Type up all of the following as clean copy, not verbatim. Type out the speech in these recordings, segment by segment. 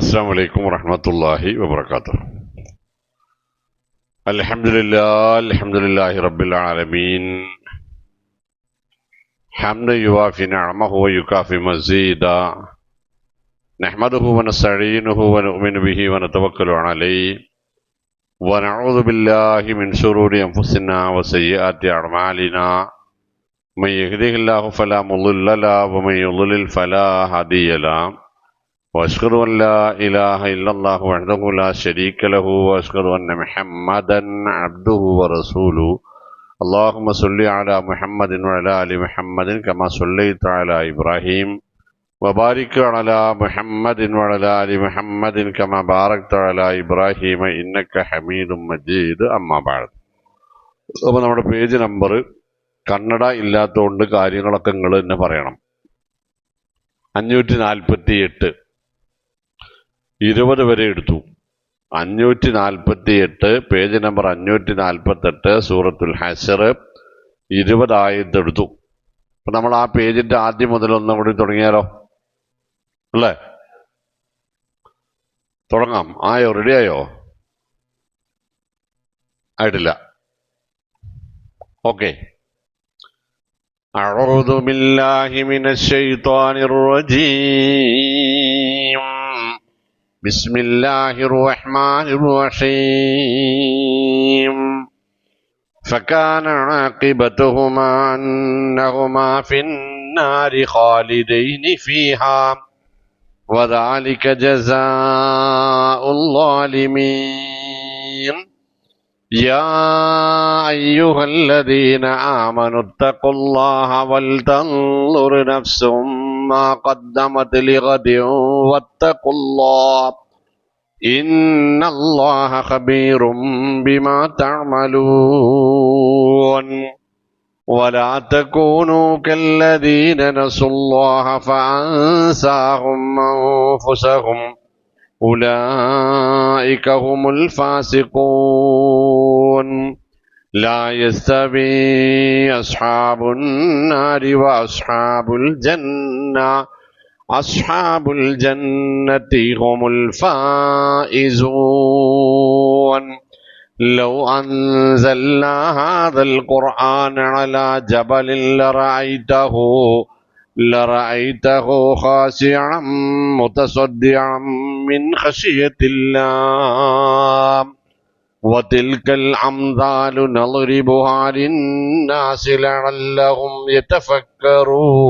السلام عليكم ورحمة الله وبركاته. الحمد لله رب العالمين، حمدا يوافي نعمه ويكافي مزيدا. نحمده ونستعينه ونؤمن به ونتوكل عليه، ونعوذ بالله من شرور أنفسنا وسيئات أعمالنا. من يهده الله فلا مضل له ومن يضلل فلا هادي له، وأشهد أن لا إله إلا الله وحده لا شريك له، وأشهد أن محمدا عبده ورسوله. اللهم صل على محمد وعلى آل محمد كما صليت على إبراهيم، وبارك على محمد وعلى آل محمد كما باركت على إبراهيم إنك حميد مجيد. أما بعد. അപ്പോൾ നമ്മുടെ page number Kannada ഇല്ലാത്തതുകൊണ്ട് കാര്യങ്ങളൊക്കെ നിങ്ങൾ തന്നെ പറയണം. 548 20 വരെ എടുത്തു. 548 പേജ് നമ്പർ 548 സൂറത്തുൽ ഹശർ 20 ആയത്ത് എടുത്തു. അപ്പൊ നമ്മൾ ആ പേജിന്റെ ആദ്യം മുതൽ ഒന്നും കൂടി തുടങ്ങിയാലോ അല്ലേ? തുടങ്ങാം. ആയോ? റെഡിയായോ? ആയിട്ടില്ല. ഓക്കെ. أعوذ بالله من الشيطان الرجيم. بسم الله الرحمن الرحيم. فكان عاقبتهما أنهما في النار خالدين فيها وذلك جزاء الظالمين. يا أيها الذين آمنوا اتقوا الله ولتنظر نفس ما قدمت لغد واتقوا الله إن الله خبير بما تعملون. ولا تكونوا كالذين نسوا الله فأنساهم أنفسهم أولئك هم الفاسقون. لا يستوي أصحاب النار وأصحاب الجنة، أصحاب الجنة هم الفائزون. لو أنزلنا هذا القرآن على جبل لرأيته خاشعا متصدعا من خشية الله. وتلك الأمثال نضربها للناس لعلهم يتفكرون.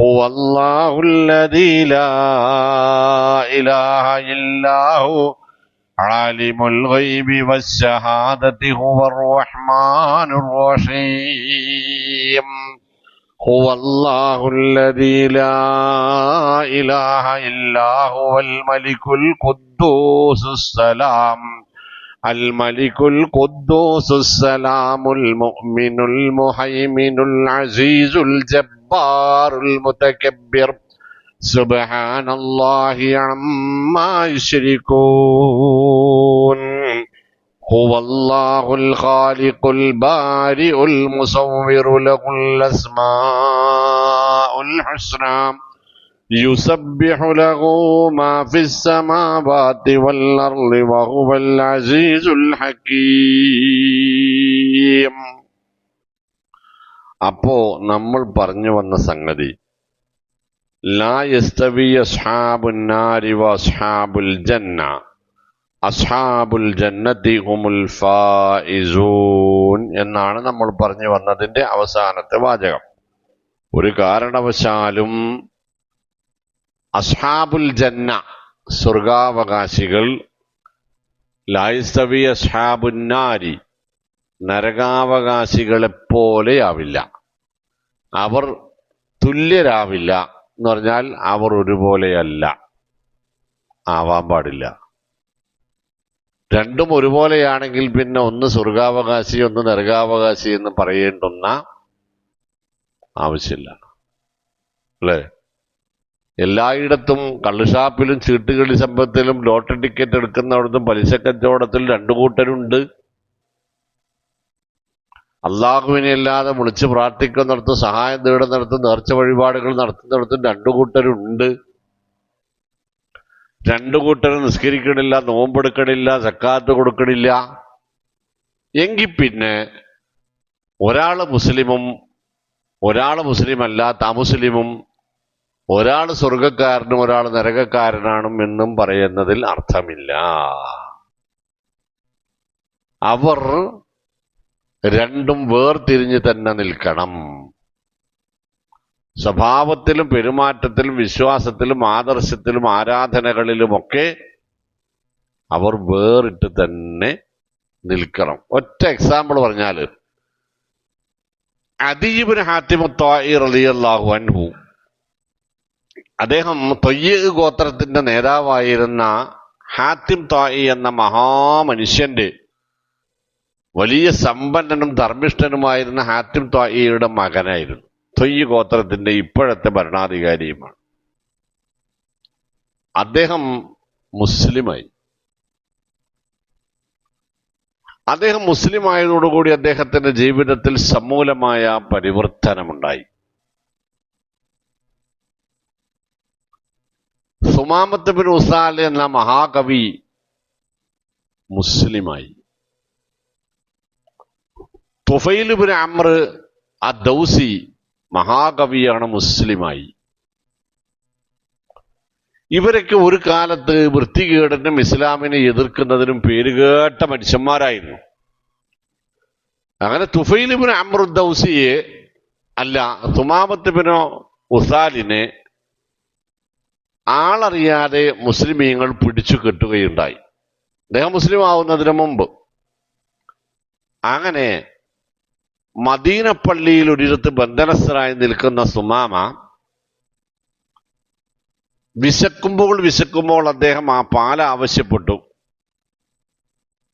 هو الله الذي لا إله إلا هو عالم الغيب والشهادة هو الرحمن الرحيم. هو الله الذي لا إله إلا هو الملك القدوس السلام المؤمن المهيمن العزيز الجبار المتكبر. سبحان الله عما يشركون. هو الله الخالق البارئ المصور له الأسماء الحسنى يسبح له ما في السماوات والأرض وهو العزيز الحكيم. അപ്പോ നമ്മൾ പറഞ്ഞു വന്ന സംഗതി, ലാ യസ്തവി അസ്ഹാബുൻ നാരി വ അസ്ഹാബുൽ ജന്ന, അസ്ഹാബുൽ ജന്നതി ഹുമുൽ ഫായിസൂൻ എന്നാണ് നമ്മൾ പറഞ്ഞു വന്നതിന്റെ അവസാനത്തെ വാചകം. ഒരു കാരണവശാലും അസ്ഹാബുൽ ജന്ന സ്വർഗാവകാശികൾ, ലാ യസ്തവി അസ്ഹാബുൻ നാരി നരകാവകാശികളെ പോലെയാവില്ല, അവർ തുല്യരാവില്ല എന്ന് പറഞ്ഞാൽ അവർ ഒരുപോലെയല്ല, ആവാൻ പാടില്ല. രണ്ടും ഒരുപോലെയാണെങ്കിൽ പിന്നെ ഒന്ന് സ്വർഗാവകാശി ഒന്ന് നരകാവകാശി എന്ന് പറയേണ്ടുന്ന ആവശ്യമില്ല അല്ലേ? എല്ലായിടത്തും കള്ളുഷാപ്പിലും ചീട്ടുകളി സമ്പത്തിലും ലോട്ടറി ടിക്കറ്റ് എടുക്കുന്നവിടത്തും പലിശ കച്ചവടത്തിൽ രണ്ടു കൂട്ടരുണ്ട്. അള്ളാഹുവിനെ അല്ലാതെ വിളിച്ച് പ്രാർത്ഥിക്കുന്നിടത്തും സഹായം തേടുന്നിടത്തും നേർച്ച വഴിപാടുകൾ നടത്തുന്നിടത്തും രണ്ടു കൂട്ടരുണ്ട്. രണ്ടു കൂട്ടരും നിസ്കരിക്കണില്ല, നോമ്പെടുക്കണില്ല, സക്കാത്ത് കൊടുക്കണില്ല, എങ്കിൽ പിന്നെ ഒരാള് മുസ്ലിമും ഒരാള് മുസ്ലിം അല്ലാത്ത അമുസ്ലിമും, ഒരാൾ സ്വർഗക്കാരനും ഒരാൾ നരകക്കാരനാണും എന്നും പറയുന്നതിൽ അർത്ഥമില്ല. അവർ രണ്ടും വേർതിരിഞ്ഞ് തന്നെ നിൽക്കണം. സ്വഭാവത്തിലും പെരുമാറ്റത്തിലും വിശ്വാസത്തിലും ആദർശത്തിലും ആരാധനകളിലുമൊക്കെ അവർ വേറിട്ട് തന്നെ നിൽക്കണം. ഒറ്റ എക്സാമ്പിൾ പറഞ്ഞാൽ, അദീ ഇബ്നു ഹാത്തിം ത്വാഇ റളിയല്ലാഹു അൻഹു, അദ്ദേഹം ത്വയ്യ് ഗോത്രത്തിന്റെ നേതാവായിരുന്ന ഹാത്തിം ത്വാഇ എന്ന മഹാമനുഷ്യന്റെ, വലിയ സമ്പന്നനും ധർമ്മിഷ്ഠനുമായിരുന്ന ഹാത്തിം ത്വാഇയുടെ മകനായിരുന്നു. ത്വയ്യ് ഗോത്രത്തിന്റെ ഇപ്പോഴത്തെ ഭരണാധികാരിയുമാണ്. അദ്ദേഹം മുസ്ലിമായി. അദ്ദേഹം മുസ്ലിം ആയതോടുകൂടി അദ്ദേഹത്തിന്റെ ജീവിതത്തിൽ സമൂലമായ പരിവർത്തനമുണ്ടായി. സുമാമത്ത് ബിൻ ഉസാൽ എന്ന മഹാകവി മുസ്ലിമായി. തുഫൈൽ ബിൻ അംർ അദ്ദൗസി മഹാകവിയാണ്, മുസ്ലിമായി. ഇവരൊക്കെ ഒരു കാലത്ത് വൃത്തികേടിനും ഇസ്ലാമിനെ എതിർക്കുന്നതിനും പേരുകേട്ട മനുഷ്യന്മാരായിരുന്നു. അങ്ങനെ തുഫൈൽ ബിൻ അംർ അദ്ദൗസിയെ അല്ല, സുമാമത്ത് ബിൻ ഉസാലിനെ ആളറിയാതെ മുസ്ലിമീങ്ങൾ പിടിച്ചു കെട്ടുകയുണ്ടായി, അദ്ദേഹം മുസ്ലിം ആവുന്നതിന് മുമ്പ്. അങ്ങനെ മദീന പള്ളിയിൽ ഒരിടത്ത് ബന്ധനസ്ഥനായി നിൽക്കുന്ന സുമാമ വിശക്കുമ്പോൾ അദ്ദേഹം ആ പാൽ ആവശ്യപ്പെട്ടു.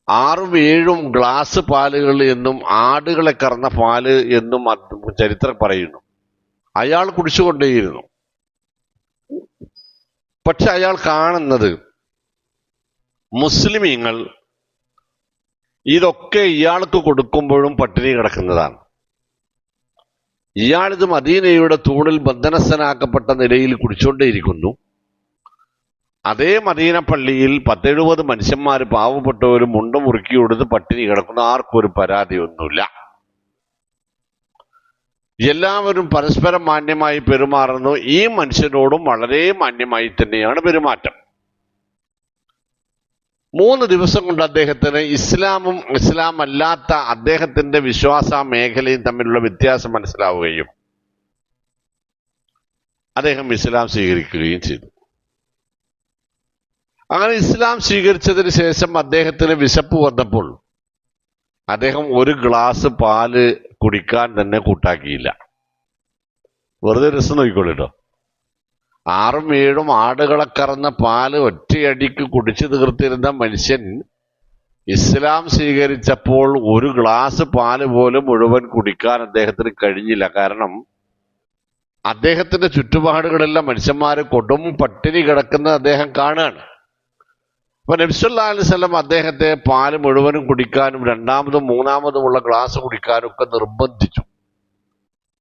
6-7 ഗ്ലാസ് പാലുകൾ എന്നും ആടുകളെ കറന്ന പാല് എന്നും ചരിത്രം പറയുന്നു. അയാൾ കുടിച്ചുകൊണ്ടേയിരുന്നു. പക്ഷെ അയാൾ കാണുന്നത് മുസ്ലിമീങ്ങൾ ഇതൊക്കെ ഇയാൾക്ക് കൊടുക്കുമ്പോഴും പട്ടിണി കിടക്കുന്നതാണ്. ഇയാളിത് മദീനയുടെ തൂണിൽ ബന്ധനസ്ഥനാക്കപ്പെട്ട നിലയിൽ കുടിച്ചുകൊണ്ടേയിരിക്കുന്നു. അതേ മദീന പള്ളിയിൽ 10-70 മനുഷ്യന്മാർ, പാവപ്പെട്ടവരും മുണ്ട് മുറുക്കി കൊടുത്ത് പട്ടിണി കിടക്കുന്ന, ആർക്കും ഒരു പരാതിയൊന്നുമില്ല. എല്ലാവരും പരസ്പരം മാന്യമായി പെരുമാറുന്നു. ഈ മനുഷ്യനോടും വളരെ മാന്യമായി തന്നെയാണ് പെരുമാറ്റം. 3 ദിവസം കൊണ്ട് അദ്ദേഹത്തിന് ഇസ്ലാമും ഇസ്ലാം അല്ലാത്ത അദ്ദേഹത്തിന്റെ വിശ്വാസ മേഖലയും തമ്മിലുള്ള വ്യത്യാസം മനസ്സിലാവുകയും അദ്ദേഹം ഇസ്ലാം സ്വീകരിക്കുകയും ചെയ്തു. അങ്ങനെ ഇസ്ലാം സ്വീകരിച്ചതിന് ശേഷം അദ്ദേഹത്തിന് വിശപ്പ് വന്നപ്പോൾ അദ്ദേഹം ഒരു ഗ്ലാസ് പാല് കുടിക്കാൻ തന്നെ കൂട്ടാക്കിയില്ല. വെറുതെ രസം നോക്കിക്കോളിട്ടോ. 6-7 ആടുകളെ കറന്ന പാല് ഒറ്റയടിക്ക് കുടിച്ചു തീർത്തിരുന്ന മനുഷ്യൻ ഇസ്ലാം സ്വീകരിച്ചപ്പോൾ ഒരു ഗ്ലാസ് പാല് പോലും മുഴുവൻ കുടിക്കാൻ അദ്ദേഹത്തിന് കഴിഞ്ഞില്ല. കാരണം അദ്ദേഹത്തിന്റെ ചുറ്റുപാടുകളെല്ലാം മനുഷ്യന്മാര് കൊടും പട്ടിണി കിടക്കുന്നത് അദ്ദേഹം കാണുകയാണ്. അപ്പൊ നബി സല്ലല്ലാഹു അലൈഹി വസല്ലം അദ്ദേഹത്തെ പാല് മുഴുവനും കുടിക്കാനും 2-ാമതും 3-ാമതുമുള്ള ഗ്ലാസ് കുടിക്കാനും ഒക്കെ നിർബന്ധിച്ചു.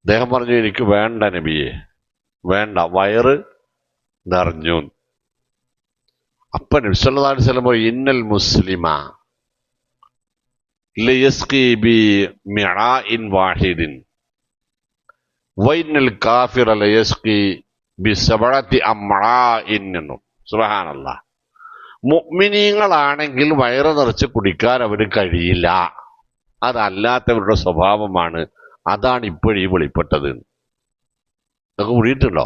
അദ്ദേഹം പറഞ്ഞു, എനിക്ക് വേണ്ട നബിയെ, വേണ്ട, വയറ് നിറഞ്ഞു. അപ്പൊ നബി സല്ലല്ലാഹു അലൈഹി വസല്ലം പറഞ്ഞു, ഇന്നൽ മുസ്ലിമ ലയസ്ഖി ബി മിആഇൻ വാഹിദിൻ വൈന്നൽ കാഫിറ ലയസ്ഖി ബി സബഅതി അംആഇൻ. സുബ്ഹാനല്ലാഹ്. മുഅ്മിനീങ്ങളാണെങ്കിൽ വയറ് നിറച്ച് കുടിക്കാൻ അവന് കഴിയില്ല. അതല്ലാത്തവരുടെ സ്വഭാവമാണ്. അതാണ് ഇപ്പോഴീ വെളിപ്പെട്ടത്. ഇതൊക്കെ കൂടിയിട്ടുണ്ടോ?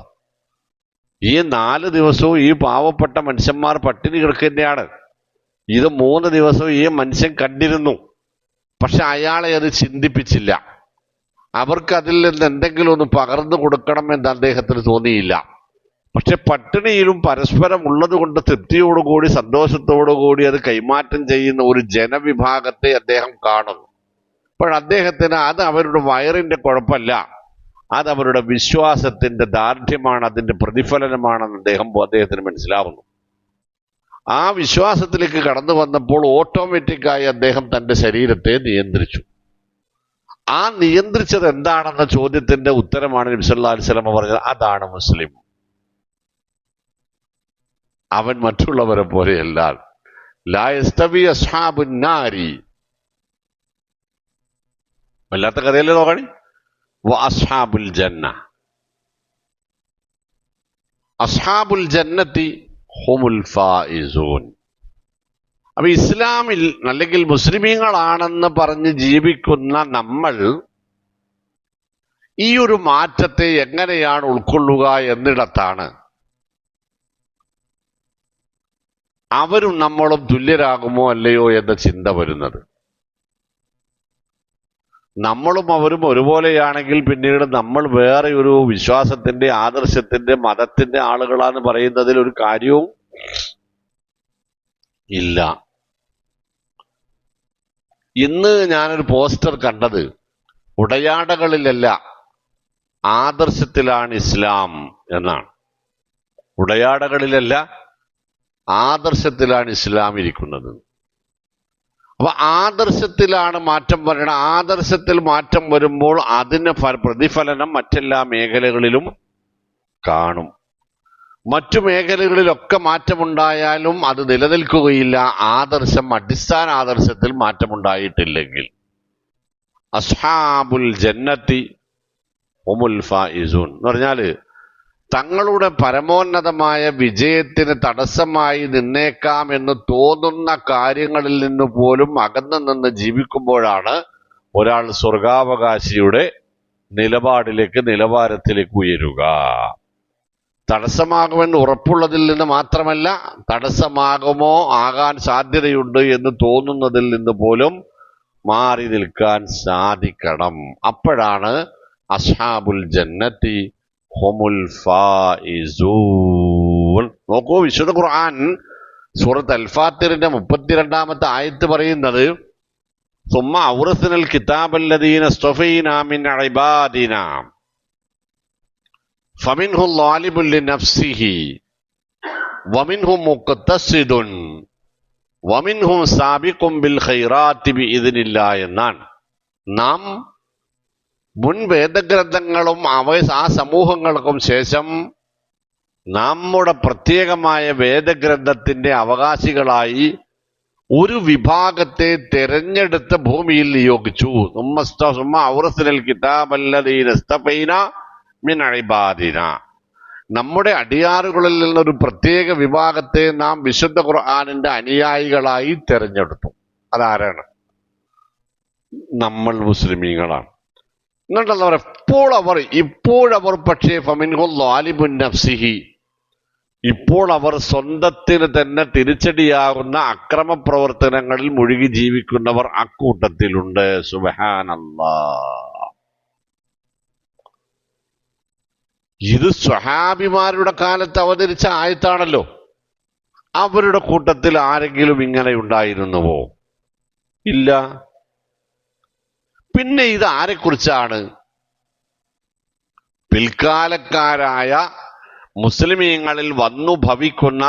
ഈ 4 ദിവസവും ഈ പാവപ്പെട്ട മനുഷ്യന്മാർ പട്ടിണി കിടക്കുന്നതാണ്. ഇത് 3 ദിവസവും ഈ മനുഷ്യൻ കണ്ടിരുന്നു. പക്ഷെ അയാളെ അത് ചിന്തിപ്പിച്ചില്ല. അവർക്ക് അതിൽ നിന്ന് എന്തെങ്കിലും ഒന്ന് പകർന്നു കൊടുക്കണം എന്ന് അദ്ദേഹത്തിന് തോന്നിയില്ല. പക്ഷെ പട്ടിണിയിലും പരസ്പരം ഉള്ളത് കൊണ്ട് തൃപ്തിയോടുകൂടി സന്തോഷത്തോടുകൂടി അത് കൈമാറ്റം ചെയ്യുന്ന ഒരു ജനവിഭാഗത്തെ അദ്ദേഹം കാണുന്നു. അപ്പോൾ അദ്ദേഹത്തിന് അത് അവരുടെ വയറിന്റെ കുഴപ്പമല്ല, അത് അവരുടെ വിശ്വാസത്തിന്റെ ദാർഢ്യമാണ്, അതിന്റെ പ്രതിഫലനമാണെന്ന് അദ്ദേഹത്തിന് മനസ്സിലാവുന്നു. ആ വിശ്വാസത്തിലേക്ക് കടന്നു വന്നപ്പോൾ ഓട്ടോമാറ്റിക്കായി അദ്ദേഹം തന്റെ ശരീരത്തെ നിയന്ത്രിച്ചു. ആ നിയന്ത്രിച്ചത് എന്താണെന്ന ചോദ്യത്തിന്റെ ഉത്തരമാണ് നബി സല്ലല്ലാഹു അലൈഹി വസല്ലം പറഞ്ഞത്, അതാണ് മുസ്ലിം. അവൻ മറ്റുള്ളവരെ പോലെയല്ല. ലാ യസ്തവി അസ്ഹാബുൻ നാരി, വല്ലാത്ത കഥയല്ലേ നോക്കണി. വ അസ്ഹാബുൽ ജന്ന, അസ്ഹാബുൽ ജന്നത്തി ഹുമുൽ ഫായിസൂൻ. അപ്പൊ ഇസ്ലാമിൽ അല്ലെങ്കിൽ മുസ്ലിമീങ്ങളാണെന്ന് പറഞ്ഞ് ജീവിക്കുന്ന നമ്മൾ ഈ ഒരു മാറ്റത്തെ എങ്ങനെയാണ് ഉൾക്കൊള്ളുക എന്നിടത്താണ് അവരും നമ്മളും തുല്യരാകുമോ അല്ലയോ എന്ന ചിന്ത വരുന്നത്. നമ്മളും അവരും ഒരുപോലെയാണെങ്കിൽ പിന്നീട് നമ്മൾ വേറെ ഒരു വിശ്വാസത്തിന്റെ, ആദർശത്തിന്റെ, മതത്തിന്റെ ആളുകളാന്ന് പറയുന്നതിൽ ഒരു കാര്യവും ഇല്ല. ഇന്ന് ഞാനൊരു പോസ്റ്റർ കണ്ടത് ഉടയാടകളിലല്ല ആദർശത്തിലാണ് ഇസ്ലാം എന്നാണ്. ഉടയാടകളിലല്ല ആദർശത്തിലാണ് ഇസ്ലാം ഇരിക്കുന്നത്. അപ്പൊ ആദർശത്തിലാണ് മാറ്റം വരണം. ആദർശത്തിൽ മാറ്റം വരുമ്പോൾ അതിന് പ്രതിഫലനം മറ്റെല്ലാ മേഖലകളിലും കാണും. മറ്റു മേഖലകളിലൊക്കെ മാറ്റമുണ്ടായാലും അത് നിലനിൽക്കുകയില്ല, ആദർശം അടിസ്ഥാന ആദർശത്തിൽ മാറ്റമുണ്ടായിട്ടില്ലെങ്കിൽ. അസ്ഹാബുൽ ജന്നത്തി ഹുമുൽ ഫായിസൂൻ എന്ന് പറഞ്ഞാല് തങ്ങളുടെ പരമോന്നതമായ വിജയത്തിന് തടസ്സമായി നിന്നേക്കാം എന്ന് തോന്നുന്ന കാര്യങ്ങളിൽ നിന്ന് പോലും അകന്നു നിന്ന് ജീവിക്കുമ്പോഴാണ് ഒരാൾ സ്വർഗാവകാശിയുടെ നിലവാരത്തിലേക്ക് ഉയരുക. തടസ്സമാകുമെന്ന് ഉറപ്പുള്ളതിൽ നിന്ന് മാത്രമല്ല, തടസ്സമാകുമോ, ആകാൻ സാധ്യതയുണ്ട് എന്ന് തോന്നുന്നതിൽ നിന്ന് പോലും മാറി നിൽക്കാൻ സാധിക്കണം. അപ്പോഴാണ് അസ്ഹാബുൽ ജന്നത്തി ഹുമുൽ ഫായിസൂൻ. നോക്കൂ, വിശുദ്ധ ഖുർആൻ സൂറത്ത് അൽ-ഫാത്തിറിന്റെ 32-ാമത്തെ ആയത്ത് പറയുന്നത് സുമ്മ ഔറസ്നൽ കിതാബല്ലദീന ഇസ്തഫൈനാ മിൻ ഇബാദിനാ ഫമിൻഹും ളാലിമുൻ ലിനഫ്സിഹി വമിൻഹും മുഖ്തസിദുൻ വമിൻഹും സാബിഖുൻ ബിൽ ഖൈറാത്തി ബിഇദ്നില്ലാഹ് എന്നാണ്. നാം മുൻ വേദഗ്രന്ഥങ്ങളും ആ സമൂഹങ്ങൾക്കും ശേഷം നമ്മുടെ പ്രത്യേകമായ വേദഗ്രന്ഥത്തിന്റെ അവകാശികളായി ഒരു വിഭാഗത്തെ തെരഞ്ഞെടുത്ത് ഭൂമിയിൽ നിയോഗിച്ചു. സുമ്മ ഔറസ്നൽ കിതാബല്ലദീന ഇസ്തഫൈനാ മിൻ ഇബാദിനാ, നമ്മുടെ അടിയാറുകളിൽ നിന്നൊരു പ്രത്യേക വിഭാഗത്തെ നാം വിശുദ്ധ ഖുർആനിന്റെ അനുയായികളായി തെരഞ്ഞെടുത്തു. അതാരാണ്? നമ്മൾ മുസ്ലിമീങ്ങളാണ്. എന്നിട്ടല്ല ഇപ്പോഴവർ പക്ഷേ ഫമിൻഹും ളാലിമുൻ നഫ്സിഹി, ഇപ്പോൾ അവർ സ്വന്തത്തിന് തന്നെ തിരിച്ചടിയാകുന്ന അക്രമ പ്രവർത്തനങ്ങളിൽ മുഴുകി ജീവിക്കുന്നവർ അക്കൂട്ടത്തിലുണ്ട്. സുബ്ഹാനല്ലാഹ്. ഇത് സ്വഹാബിമാരുടെ കാലത്ത് അവതരിച്ച ആയത്താണല്ലോ. അവരുടെ കൂട്ടത്തിൽ ആരെങ്കിലും ഇങ്ങനെ ഉണ്ടായിരുന്നുവോ? ഇല്ല. പിന്നെ ഇത് ആരെക്കുറിച്ചാണ്? പിൽക്കാലക്കാരായ മുസ്ലിമീങ്ങളിൽ വന്നു ഭവിക്കുന്ന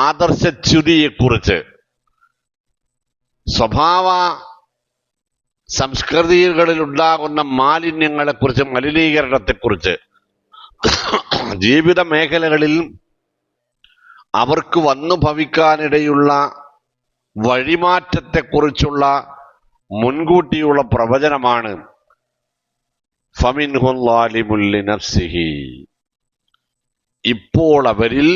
ആദർശച്യുതിയെക്കുറിച്ച്, സ്വഭാവ സംസ്കൃതികളിൽ ഉണ്ടാകുന്ന മാലിന്യങ്ങളെക്കുറിച്ച്, മലിനീകരണത്തെക്കുറിച്ച്, ജീവിത മേഖലകളിൽ അവർക്ക് വന്നു ഭവിക്കാനിടയുള്ള വഴിമാറ്റത്തെക്കുറിച്ചുള്ള മുൻകൂട്ടിയുള്ള പ്രവചനമാണ് ഫമിൻഹും ളാലിമുൻ ലിനഫ്സിഹി. ഇപ്പോൾ അവരിൽ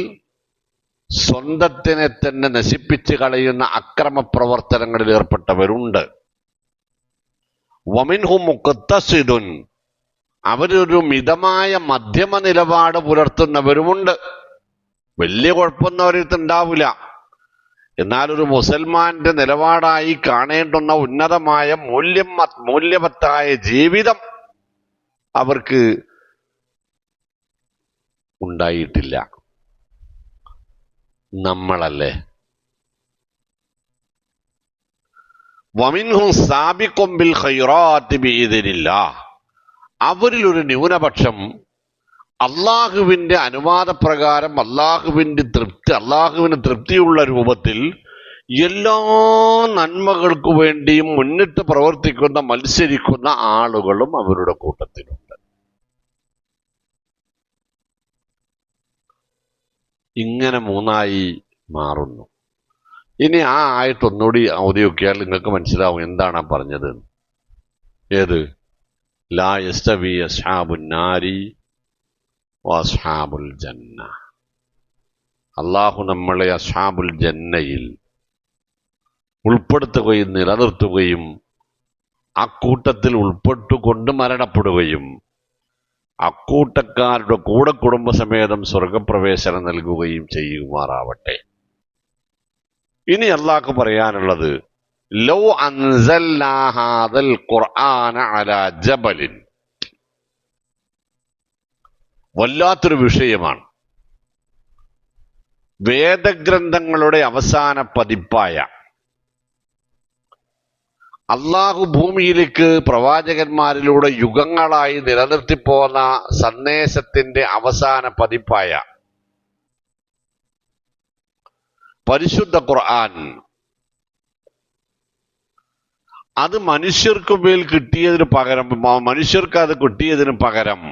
സ്വന്തത്തിനെ തന്നെ നശിപ്പിച്ച് കളയുന്ന അക്രമ പ്രവർത്തനങ്ങളിൽ ഏർപ്പെട്ടവരുണ്ട്. വമിൻഹും മുഖ്തസിദുൻ, അവരൊരു മിതമായ മധ്യമ നിലപാട് പുലർത്തുന്നവരുമുണ്ട്. വലിയ കുഴപ്പമൊന്നും അവരടുത്ത് ഉണ്ടാവില്ല. എന്നാൽ ഒരു മുസൽമാന്റെ നിലപാടായി കാണേണ്ടുന്ന ഉന്നതമായ മൂല്യവത്തായ ജീവിതം അവർക്ക് ഉണ്ടായിട്ടില്ല. നമ്മളല്ലേ? വമിൻഹും സാബിഖുൻ ബിൽ ഖൈറാത്തി ബിഇദ്നില്ലാഹ്, അവരിൽ ഒരു ന്യൂനപക്ഷം അള്ളാഹുവിന്റെ അനുവാദപ്രകാരം അള്ളാഹുവിന് തൃപ്തിയുള്ള രൂപത്തിൽ എല്ലാ നന്മകൾക്കു വേണ്ടിയും മുന്നിട്ട് പ്രവർത്തിക്കുന്ന, മത്സരിക്കുന്ന ആളുകളും അവരുടെ കൂട്ടത്തിലുണ്ട്. ഇങ്ങനെ മൂന്നായി മാറുന്നു. ഇനി ആ ആയത്ത് ഒന്നുകൂടി ഓതി നോക്കിയാൽ നിങ്ങൾക്ക് മനസ്സിലാവും എന്താണ് പറഞ്ഞത്. ഏത്? ലാ യസ്തവി അസ്ഹാബുൻ നാരി വഅസ്ഹാബുൽ ജന്ന. അള്ളാഹു നമ്മളെ അസ്ഹാബുൽ ജന്നയിൽ ഉൾപ്പെടുത്തുകയും നിലനിർത്തുകയും അക്കൂട്ടത്തിൽ ഉൾപ്പെട്ടുകൊണ്ട് മരണപ്പെടുകയും അക്കൂട്ടക്കാരുടെ കൂടെ കുടുംബസമേതം സ്വർഗപ്രവേശനം നൽകുകയും ചെയ്യുമാറാവട്ടെ. ഇനി അള്ളാഹു പറയാനുള്ളത്, ലൗ അൻസൽനാ ഹാദൽ ഖുർആന അലാ ജബലിൻ. വല്ലാത്തൊരു വിഷയമാണ്. വേദഗ്രന്ഥങ്ങളുടെ അവസാന പതിപ്പായ അള്ളാഹു ഭൂമിയിലേക്ക് പ്രവാചകന്മാരിലൂടെ യുഗങ്ങളായി നിലനിർത്തിപ്പോന്ന സന്ദേശത്തിന്റെ അവസാന പതിപ്പായ പരിശുദ്ധ ഖുർആൻ, അത് മനുഷ്യർക്ക് മേൽ കിട്ടിയതിന് പകരം, മനുഷ്യർക്ക് അത് കിട്ടിയതിന് പകരം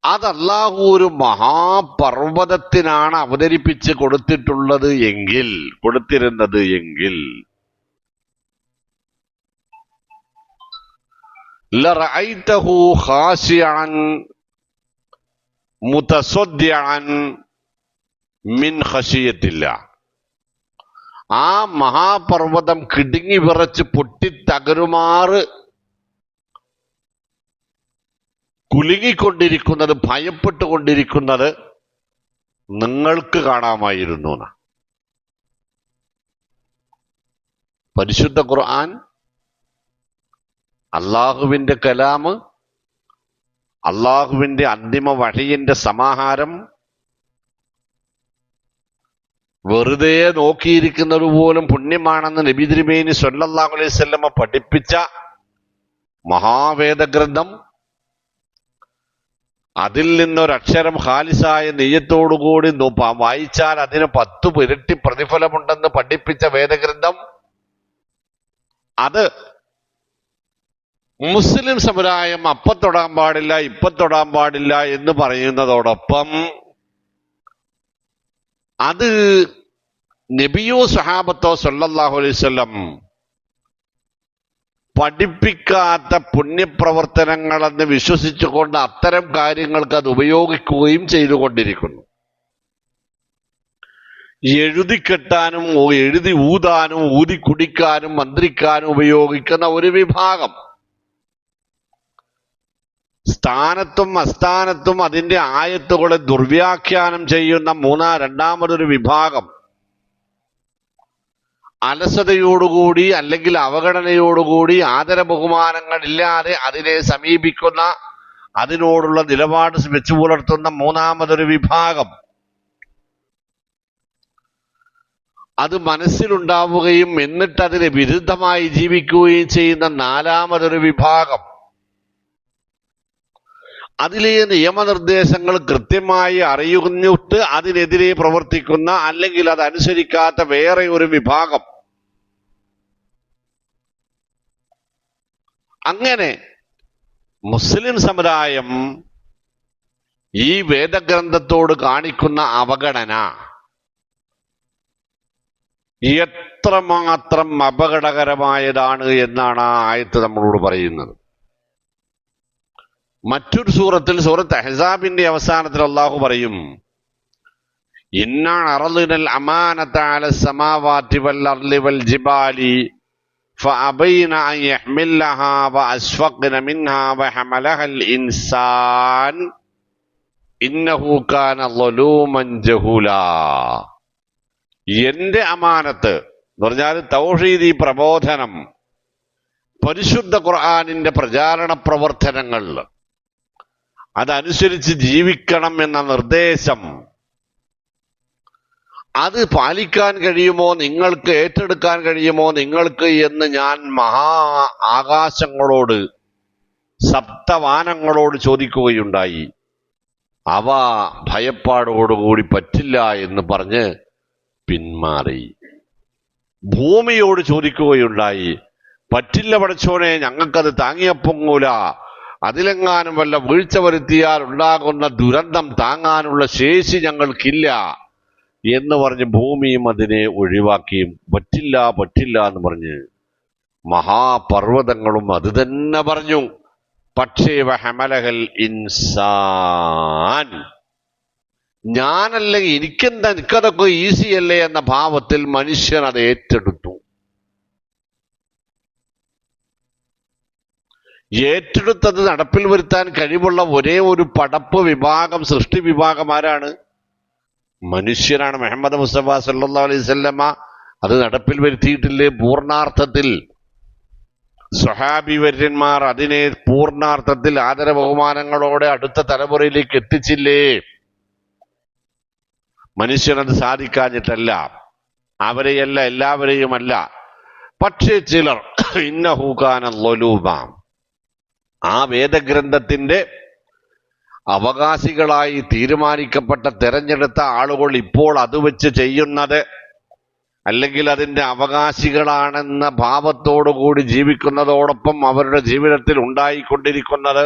അത് അല്ലാഹു ഒരു മഹാപർവ്വതത്തിനാണ് അവതരിപ്പിച്ച് കൊടുത്തിരുന്നത് എങ്കിൽ ലറഅയ്തഹു ഖാശിഅൻ മുതസദ്ദിഅൻ മിൻ ഖശിയത്തില്ലാ. ആ മഹാപർവ്വതം കിടുങ്ങി വിറച്ച് പൊട്ടിത്തകരുമാറ് കുലുങ്ങിക്കൊണ്ടിരിക്കുന്നത്, ഭയപ്പെട്ടുകൊണ്ടിരിക്കുന്നത് നിങ്ങൾക്ക് കാണാമായിരുന്നു. പരിശുദ്ധ ഖുർആൻ അള്ളാഹുവിന്റെ കലാമ്, അള്ളാഹുവിന്റെ അന്തിമ വഹയിന്റെ സമാഹാരം, വെറുതെ നോക്കിയിരിക്കുന്നത് പോലും പുണ്യമാണെന്ന് നബി തിരുമേനി സ്വല്ലല്ലാഹു അലൈഹി വസല്ലമ പഠിപ്പിച്ച മഹാവേദഗ്രന്ഥം, അതിൽ നിന്നൊരക്ഷരം ഖാലിസായ നെയ്യത്തോടുകൂടി വായിച്ചാൽ അതിന് 10 ഇരട്ടി പ്രതിഫലമുണ്ടെന്ന് പഠിപ്പിച്ച വേദഗ്രന്ഥം, അത് മുസ്ലിം സമുദായം അപ്പം തൊടാൻ പാടില്ല, ഇപ്പം തൊടാൻ പാടില്ല എന്ന് പറയുന്നതോടൊപ്പം അത് നബിയോ സഹാബത്തോ സല്ലല്ലാഹു അലൈഹി വസല്ലം പഠിപ്പിക്കാത്ത പുണ്യപ്രവർത്തനങ്ങളെന്ന് വിശ്വസിച്ചുകൊണ്ട് അത്തരം കാര്യങ്ങൾക്ക് അത് ഉപയോഗിക്കുകയും ചെയ്തുകൊണ്ടിരിക്കുന്നു. എഴുതിക്കെട്ടാനും എഴുതി ഊതാനും ഊതി കുടിക്കാനും മന്ത്രിക്കാനും ഉപയോഗിക്കുന്ന ഒരു വിഭാഗം, സ്ഥാനത്തും അസ്ഥാനത്തും അതിന്റെ ആയത്തുകളെ ദുർവ്യാഖ്യാനം ചെയ്യുന്ന രണ്ടാമതൊരു വിഭാഗം, അലസതയോടുകൂടി അല്ലെങ്കിൽ അവഗണനയോടുകൂടി ആദര ബഹുമാനങ്ങളില്ലാതെ അതിനെ സമീപിക്കുന്ന, അതിനോടുള്ള നിലപാട് വെച്ചു പുലർത്തുന്ന മൂന്നാമതൊരു വിഭാഗം, അത് മനസ്സിലുണ്ടാവുകയും എന്നിട്ട് അതിന് വിരുദ്ധമായി ജീവിക്കുകയും ചെയ്യുന്ന നാലാമതൊരു വിഭാഗം, അതിലെ നിയമനിർദ്ദേശങ്ങൾ കൃത്യമായി അറിയുന്നിട്ട് അതിനെതിരെ പ്രവർത്തിക്കുന്ന അല്ലെങ്കിൽ അതനുസരിക്കാത്ത വേറെ ഒരു വിഭാഗം. അങ്ങനെ മുസ്ലിം സമുദായം ഈ വേദഗ്രന്ഥത്തോട് കാണിക്കുന്ന അവഗണന എത്രമാത്രം അപകടകരമായതാണ് എന്നാണ് ആ ആയത്ത് നമ്മളോട് പറയുന്നത്. മറ്റൊരു സൂറത്തിൽ, സൂറത്ത് അഹ്സാബിന്റെ അവസാനത്തിൽ അള്ളാഹു പറയും, ഇന്നാ അറളിനൽ അമാനത അലസ് സമാവാതി വൽ അർളി വൽ ജിബാലി ഫഅബൈന അൻ യഹ്മിലഹാ വഅശ്ഫഖ്ന മിൻഹാ വഹമലഹൽ ഇൻസാൻ ഇന്നഹു കാന ളലൂമൻ ജഹൂലാ. എന്റെ അമാനത്ത് എന്ന് പറഞ്ഞാൽ തൗഹീദി പ്രബോധനം, പരിശുദ്ധ ഖുർആനിന്റെ പ്രചാരണ പ്രവർത്തനങ്ങൾ, അതനുസരിച്ച് ജീവിക്കണം എന്ന നിർദ്ദേശം, അത് പാലിക്കാൻ കഴിയുമോ നിങ്ങൾക്ക്, ഏറ്റെടുക്കാൻ കഴിയുമോ നിങ്ങൾക്ക് എന്ന് ഞാൻ ആകാശങ്ങളോട്, സപ്തവാനങ്ങളോട് ചോദിക്കുകയുണ്ടായി. അവ ഭയപ്പാടോടുകൂടി പറ്റില്ല എന്ന് പറഞ്ഞ് പിന്മാറി. ഭൂമിയോട് ചോദിക്കുകയുണ്ടായി, പറ്റില്ല പടച്ചോനെ, ഞങ്ങൾക്കത് താങ്ങിയപ്പൊങ്ങൂല, അതിലെങ്ങാനും വല്ല വീഴ്ച വരുത്തിയാൽ ഉണ്ടാകുന്ന ദുരന്തം താങ്ങാനുള്ള ശേഷി ഞങ്ങൾക്കില്ല എന്ന് പറഞ്ഞ് ഭൂമിയും അതിനെ ഒഴിവാക്കിയും പറ്റില്ല പറ്റില്ല എന്ന് പറഞ്ഞ് മഹാപർവ്വതങ്ങളും അത് തന്നെ പറഞ്ഞു. പക്ഷേ വഹമലഹൽ ഇൻസാൻ, ഞാനല്ലെങ്കിൽ എനിക്കെന്താ, എനിക്കതൊക്കെ ഈസി അല്ലേ എന്ന ഭാവത്തിൽ മനുഷ്യൻ അത് ഏറ്റെടുത്തു. ഏറ്റെടുത്തത് നടപ്പിൽ വരുത്താൻ കഴിവുള്ള ഒരേ ഒരു പടപ്പ് വിഭാഗം, സൃഷ്ടി വിഭാഗം ആരാണ്? മനുഷ്യനാണ്. മുഹമ്മദ് മുസ്തഫ സല്ലല്ലാഹു അലൈഹി വസല്ലമ അത് നടപ്പിൽ വരുത്തിയിട്ടില്ലേ പൂർണാർത്ഥത്തിൽ? സ്വഹാബി വര്യന്മാർ അതിനെ പൂർണാർത്ഥത്തിൽ ആദര ബഹുമാനങ്ങളോടെ അടുത്ത തലമുറയിലേക്ക് എത്തിച്ചില്ലേ? മനുഷ്യനത് സാധിക്കാഞ്ഞിട്ടല്ല, അവരെയല്ല, എല്ലാവരെയുമല്ല. പക്ഷേ ചിലർ ഇന്നഹു കാന ളലൂമ, ആ വേദഗ്രന്ഥത്തിന്റെ അവകാശികളായി തീരുമാനിക്കപ്പെട്ട തെരഞ്ഞെടുത്ത ആളുകൾ ഇപ്പോൾ അത് വെച്ച് ചെയ്യുന്നത്, അല്ലെങ്കിൽ അതിന്റെ അവകാശികളാണെന്ന ഭാവത്തോടുകൂടി ജീവിക്കുന്നതോടൊപ്പം അവരുടെ ജീവിതത്തിൽ ഉണ്ടായിക്കൊണ്ടിരിക്കുന്നത്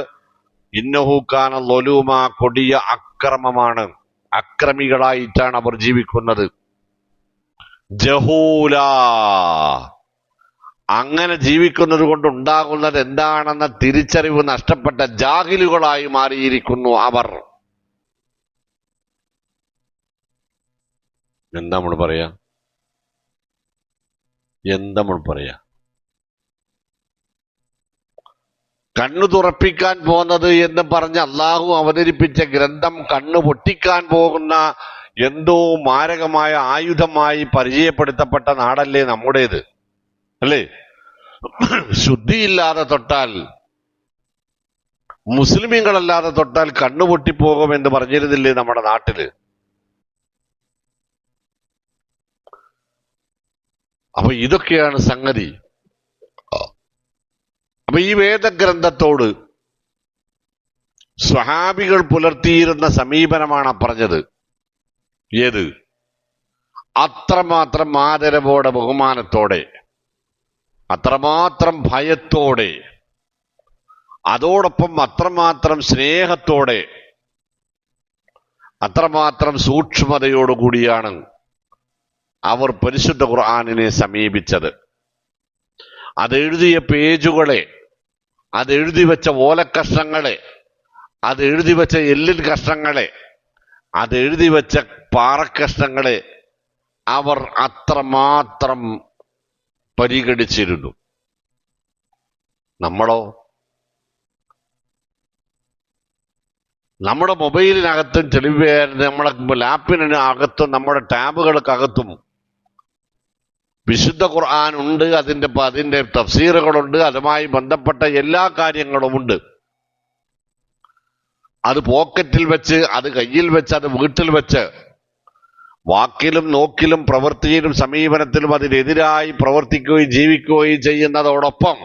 ഇന്നഹു കാന ളലൂമ, കൊടിയ അക്രമമാണ്. അക്രമികളായിട്ടാണ് അവർ ജീവിക്കുന്നത്. ജഹൂല, അങ്ങനെ ജീവിക്കുന്നത് കൊണ്ടുണ്ടാകുന്നത് എന്താണെന്ന തിരിച്ചറിവ് നഷ്ടപ്പെട്ട ജാഹിലുകളായി മാറിയിരിക്കുന്നു അവർ. എന്താ നമ്മൾ പറയാ? കണ്ണു തുറപ്പിക്കാൻ പോന്നത് എന്ന് പറഞ്ഞ് അള്ളാഹു അവതരിപ്പിച്ച ഗ്രന്ഥം കണ്ണു പൊട്ടിക്കാൻ പോകുന്ന എന്തോ മാരകമായ ആയുധമായി പരിചയപ്പെടുത്തപ്പെട്ട നാടല്ലേ നമ്മുടേത്, അല്ലേ? ശുദ്ധിയില്ലാതെ തൊട്ടാൽ, മുസ്ലിമീങ്ങളല്ലാതെ തൊട്ടാൽ കണ്ണു പൊട്ടിപ്പോകുമെന്ന് പറഞ്ഞിരുന്നില്ലേ നമ്മുടെ നാട്ടില്? അപ്പൊ ഇതൊക്കെയാണ് സംഗതി. അപ്പൊ ഈ വേദഗ്രന്ഥത്തോട് സ്വഹാബികൾ പുലർത്തിയിരുന്ന സമീപനമാണ് പറഞ്ഞത്. ഏത്? അത്രമാത്രം ആദരവോടെ, ബഹുമാനത്തോടെ, അത്രമാത്രം ഭയത്തോടെ, അതോടൊപ്പം അത്രമാത്രം സ്നേഹത്തോടെ, അത്രമാത്രം സൂക്ഷ്മതയോടുകൂടിയാണ് അവർ പരിശുദ്ധ ഖുർആനിനെ സമീപിച്ചത്. അതെഴുതിയ പേജുകളെ, അതെഴുതി വെച്ച ഓലക്കഷ്ണങ്ങളെ, അതെഴുതി വെച്ച എല്ലിൻ കഷ്ണങ്ങളെ, അതെഴുതി വെച്ച പാറക്കഷ്ണങ്ങളെ അവർ അത്രമാത്രം പരിഗണിച്ചിരുന്നു. നമ്മളോ? നമ്മുടെ മൊബൈലിനകത്തും നമ്മുടെ ലാപ്പിനകത്തും നമ്മുടെ ടാബുകൾക്കകത്തും വിശുദ്ധ ഖുർആൻ ഉണ്ട്, അതിന്റെ തഫ്സീറുകളുണ്ട്, അതുമായി ബന്ധപ്പെട്ട എല്ലാ കാര്യങ്ങളുമുണ്ട്. അത് പോക്കറ്റിൽ വെച്ച്, അത് കയ്യിൽ വെച്ച്, അത് വീട്ടിൽ വെച്ച് വാക്കിലും നോക്കിലും പ്രവൃത്തിയിലും സമീപനത്തിലും അതിനെതിരായി പ്രവർത്തിക്കുകയും ജീവിക്കുകയും ചെയ്യുന്നതോടൊപ്പം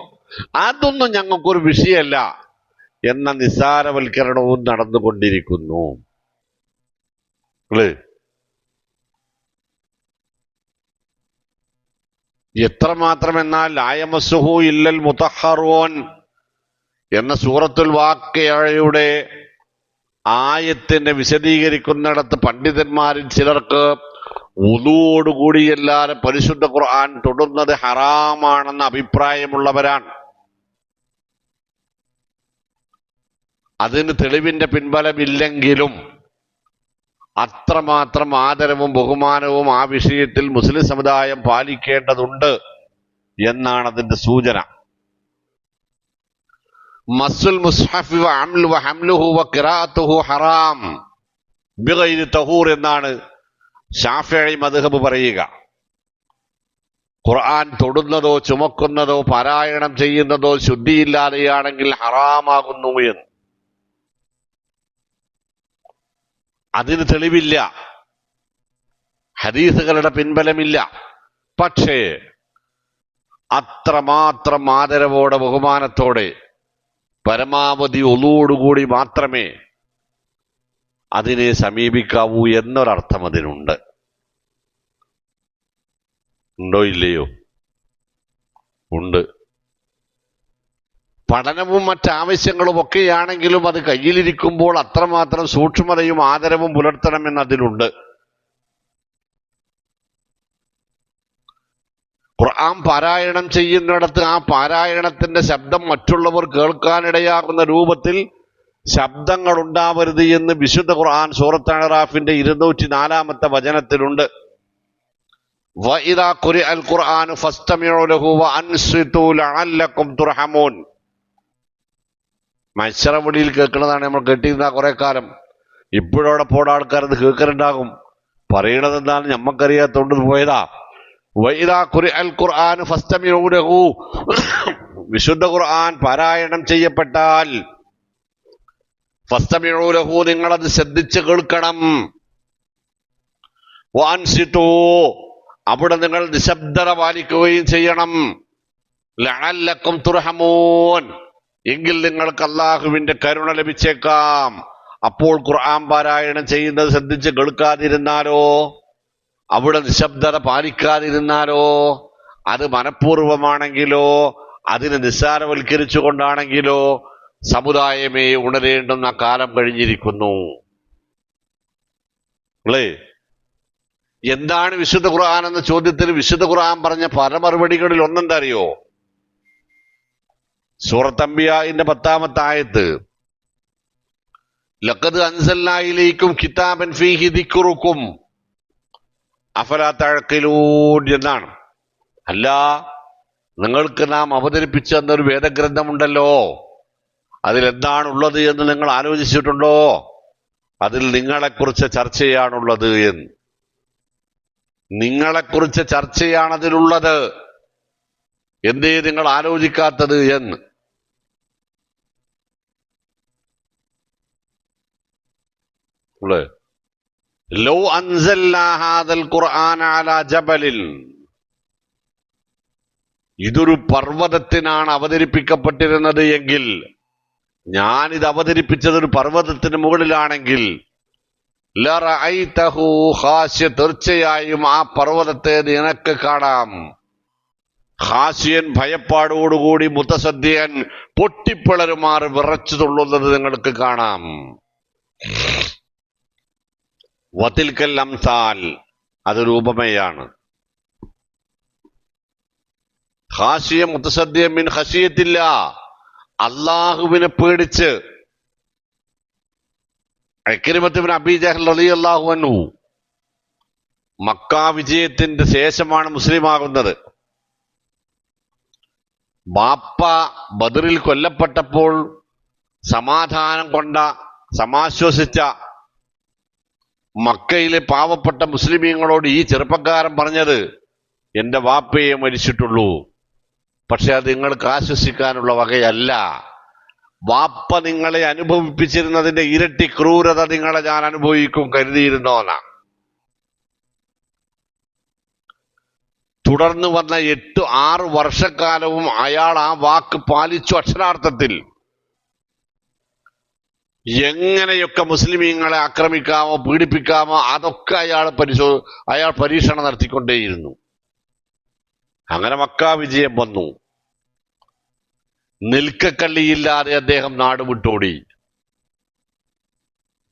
അതൊന്നും ഞങ്ങൾക്കൊരു വിഷയമല്ല എന്ന നിസ്സാരവൽക്കരണവും നടന്നുകൊണ്ടിരിക്കുന്നു. എത്രമാത്രമെന്നാൽ ലായമസ്സുഹു ഇല്ലൽ മുതഹ്ഹറൂൻ എന്ന സൂറത്തുൽ വാഖിഅയുടെ ആയത്തിനെ വിശദീകരിക്കുന്നിടത്ത് പണ്ഡിതന്മാരിൽ ചിലർക്ക് വുളൂയോടുകൂടിയല്ലാതെ പരിശുദ്ധ ഖുർആൻ തൊടുന്നത് ഹറാമാണെന്ന അഭിപ്രായമുള്ളവരാണ്. അതിന് തെളിവിന്റെ പിൻബലമില്ലെങ്കിലും അത്രമാത്രം ആദരവും ബഹുമാനവും ആ വിഷയത്തിൽ മുസ്ലിം സമുദായം പാലിക്കേണ്ടതുണ്ട് എന്നാണ് അതിന്റെ സൂചന. മസ്സുൽ മുസ്ഹഫ് വഹംലുഹു വഖിറാഅത്തുഹു ഹറാം ബിഗൈരി തഹൂർ എന്നാണ് ശാഫിഈ മദ്ഹബ് പറയുക. ഖുർആൻ തൊടുന്നതോ ചുമക്കുന്നതോ പാരായണം ചെയ്യുന്നതോ ശുദ്ധിയില്ലാതെയാണെങ്കിൽ ഹറാമാകുന്നു എന്ന്. അതിന് തെളിവില്ല, ഹദീസുകളുടെ പിൻബലമില്ല. പക്ഷേ അത്രമാത്രം ആദരവോടെ ബഹുമാനത്തോടെ പരമാവധി ഒളുവോടുകൂടി മാത്രമേ അതിനെ സമീപിക്കാവൂ എന്നൊരർത്ഥം അതിനുണ്ട്. ഉണ്ടോ ഇല്ലയോ? ഉണ്ട്. പഠനവും മറ്റാവശ്യങ്ങളും ഒക്കെയാണെങ്കിലും അത് കയ്യിലിരിക്കുമ്പോൾ അത്രമാത്രം സൂക്ഷ്മതയും ആദരവും പുലർത്തണമെന്നതിലുണ്ട്. ഖുർആൻ പാരായണം ചെയ്യുന്നിടത്ത് ആ പാരായണത്തിന്റെ ശബ്ദം മറ്റുള്ളവർ കേൾക്കാനിടയാകുന്ന രൂപത്തിൽ ശബ്ദങ്ങൾ ഉണ്ടാവരുത് എന്ന് വിശുദ്ധ ഖുർആൻ സൂറത്ത് അഅറാഫിന്റെ 204-ാമത്തെ വചനത്തിലുണ്ട്. വഇദാ ഖുരിഅൽ ഖുർആനു ഫസ്തമിഉ ലഹു വഅൻസിതു ലഅല്ലകും തുർഹമൂൻ. മത്സരവടിയിൽ കേൾക്കുന്നതാണ് നമ്മൾ കേട്ടിരുന്ന കുറെ കാലം. ഇപ്പോഴവിടെ പോട ആൾക്കാർ അത് കേൾക്കലുണ്ടാകും. പറയണത് എന്താണ് ഞമ്മക്കറിയാത്തോണ്ട് പോയതാ. വഇദാ ഖുരിഅൽ ഖുർആനു ഫസ്തമിഉ ലഹു, വിശുദ്ധ ഖുർആൻ പാരായണം ചെയ്യപ്പെട്ടാൽ ഫസ്തമിഉ ലഹു, നിങ്ങളത് ശ്രദ്ധിച്ച് കേൾക്കണം. വഅൻസിതു, അവിടെ നിങ്ങൾ നിശബ്ദത പാലിക്കുകയും ചെയ്യണം. ലഅല്ലകും തുർഹമൂൻ, എങ്കിൽ നിങ്ങൾക്ക് അല്ലാഹുവിന്റെ കരുണ ലഭിച്ചേക്കാം. അപ്പോൾ ഖുർആൻ പാരായണം ചെയ്യുന്നത് ശ്രദ്ധിച്ച് കേൾക്കാതിരുന്നാലോ, അവിടെ നിശബ്ദത പാലിക്കാതിരുന്നാലോ, അത് മനഃപൂർവമാണെങ്കിലോ അതിനെ നിസ്സാരവൽക്കരിച്ചുകൊണ്ടാണെങ്കിലോ സമുദായമേ ഉണരേണ്ടുന്ന കാലം കഴിഞ്ഞിരിക്കുന്നു. അല്ലേ? എന്താണ് വിശുദ്ധ ഖുർആൻ എന്ന ചോദ്യത്തിന് വിശുദ്ധ ഖുർആൻ പറഞ്ഞ പല മറുപടികളിൽ ഒന്നെന്താ അറിയോ? സൂറത്ത് അംബിയാഇന്റെ 10-ാമത്തെ ആയത്ത്, ലഖദ് അൻസൽനാ ഇലൈക്കും കിതാബൻ ഫീഹി ദിക്റുക്കും അഫലാ തഅഖിലൂൻ എന്നാണ്. അല്ല, നിങ്ങൾക്ക് നാം അവതരിപ്പിച്ചു തന്നൊരു വേദഗ്രന്ഥമുണ്ടല്ലോ, അതിലെന്താണുള്ളത് എന്ന് നിങ്ങൾ ആലോചിച്ചിട്ടുണ്ടോ? അതിൽ നിങ്ങളെക്കുറിച്ച് ചർച്ചയാണുള്ളത് എന്ന്. നിങ്ങളെക്കുറിച്ച് ചർച്ചയാണ് അതിലുള്ളത്, എന്തേ നിങ്ങൾ ആലോചിക്കാത്തത് എന്ന്. ലൗ അൻസൽനാ ഹാദൽ ഖുർആന അലാ ജബലിൻ, ഇതൊരു പർവ്വതത്തിനാണ് അവതരിപ്പിക്കപ്പെട്ടിരുന്നത് എങ്കിൽ, ഞാനിത് അവതരിപ്പിച്ചത് ഒരു പർവ്വതത്തിന് മുകളിലാണെങ്കിൽ, ലറഅയ്തഹു ഖാശിയ, തീർച്ചയായും ആ പർവ്വതത്തെ നിനക്ക് കാണാം. ഖാശിയൻ, ഭയപ്പാടോടുകൂടി, മുതസദ്ദിയൻ, പൊട്ടിപ്പിളരുമാറ് വിറച്ചു തുള്ളുന്നത് നിങ്ങൾക്ക് കാണാം. വതിൽക്കൽ അംസാൽ, അതൊരു ഉപമയാണ്. ഖാശിയ മുതസദ്ദിയൻ മിൻ ഖശിയത്തില്ലാ, അല്ലാഹുവിനെ പേടിച്ച്. ഇക്രിമത്ത് ഇബ്നു അബീ ജഹൽ റളിയല്ലാഹു അൻഹു മക്ക വിജയത്തിന്റെ ശേഷമാണ് മുസ്ലിമാകുന്നത്. ബാപ്പ ബദറിൽ കൊല്ലപ്പെട്ടപ്പോൾ സമാധാനം കൊണ്ട, സമാശ്വസിച്ച മക്കയിലെ പാവപ്പെട്ട മുസ്ലിമീങ്ങളോട് ഈ ചെറുപ്പക്കാരൻ പറഞ്ഞത്, എന്റെ വാപ്പയെ മരിച്ചിട്ടുള്ളൂ, പക്ഷെ അത് നിങ്ങൾക്ക് ആശ്വസിക്കാനുള്ള വകയല്ല. വാപ്പ നിങ്ങളെ അനുഭവിപ്പിച്ചിരുന്നതിന്റെ ഇരട്ടി ക്രൂരത നിങ്ങളെ ഞാൻ അനുഭവിക്കും കരുതിയിരുന്നോന്നാ. തുടർന്ന് വന്ന 8-6 വർഷക്കാലവും അയാൾ ആ വാക്ക് പാലിച്ചു. അക്ഷരാർത്ഥത്തിൽ എങ്ങനെയൊക്കെ മുസ്ലിമീങ്ങളെ ആക്രമിക്കാമോ, പീഡിപ്പിക്കാമോ, അതൊക്കെ അയാൾ പരീക്ഷണം നടത്തിക്കൊണ്ടേയിരുന്നു. അങ്ങനെ മക്ക വിജയം വന്നു. നിൽക്കക്കള്ളിയില്ലാതെ അദ്ദേഹം നാട് വിട്ടോടി.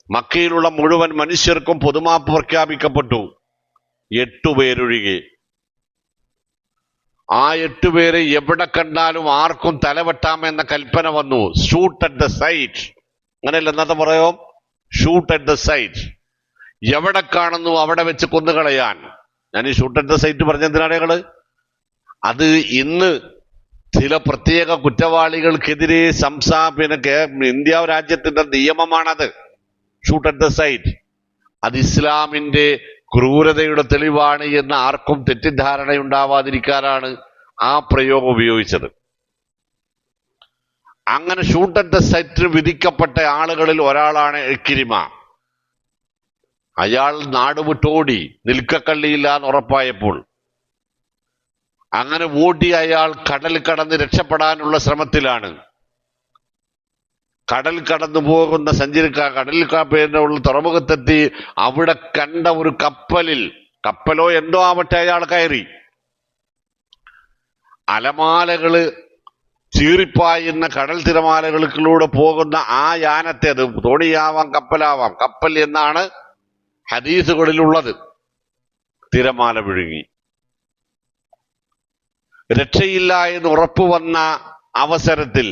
മക്കയിലുള്ള മുഴുവൻ മനുഷ്യർക്കും പൊതുമാപ്പ് പ്രഖ്യാപിക്കപ്പെട്ടു, 8 പേരൊഴികെ. ആ 8 പേരെ എവിടെ കണ്ടാലും ആർക്കും തലവെട്ടാമെന്ന കൽപ്പന വന്നു. ഷൂട്ട് അറ്റ് ദ സൈറ്റ്, അങ്ങനെയല്ല എന്നത്തെ പറയോ, ഷൂട്ട് അറ്റ് ദ സൈറ്റ്. എവിടെ കാണുന്നു അവിടെ വെച്ച് കൊന്നുകളയാൻ. ഞാൻ ഈ ഷൂട്ട് അറ്റ് ദ സൈറ്റ് പറഞ്ഞെന്തിനാണ് ഞങ്ങള്? അത് ഇന്ന് ചില പ്രത്യേക കുറ്റവാളികൾക്കെതിരെ ഇന്ത്യ രാജ്യത്തിന്റെ നിയമമാണത്. Shoot at the sight. അത് ഇസ്ലാമിന്റെ ക്രൂരതയുടെ തെളിവാണ് എന്ന് ആർക്കും തെറ്റിദ്ധാരണയുണ്ടാവാതിരിക്കാനാണ് ആ പ്രയോഗം ഉപയോഗിച്ചത്. അങ്ങനെ ഷൂട്ട് അറ്റ് ദ സൈറ്റിന് വിധിക്കപ്പെട്ട ആളുകളിൽ ഒരാളാണ് ഇക്രിമ. അയാൾ നാടുവിട്ടോടി, നിൽക്കക്കള്ളിയില്ലാന്ന് ഉറപ്പായപ്പോൾ. അങ്ങനെ ഓടി അയാൾ കടൽ കടന്ന് രക്ഷപ്പെടാനുള്ള ശ്രമത്തിലാണ്. കടൽ കടന്നു പോകുന്ന കടലിൽ തുറമുഖത്തെത്തി അവിടെ കണ്ട ഒരു കപ്പലോ എന്തോ ആവട്ടെ അയാൾ കയറി. അലമാലകള് ചീറിപ്പായുന്ന കടൽ തിരമാലകളിലൂടെ പോകുന്ന ആ യാനത്തെ, അത് തോണിയാവാം കപ്പലാവാം, കപ്പൽ എന്നാണ് ഹദീസുകളിലുള്ളത്, തിരമാല വിഴുങ്ങി. രക്ഷയില്ല എന്ന് ഉറപ്പു വന്ന അവസരത്തിൽ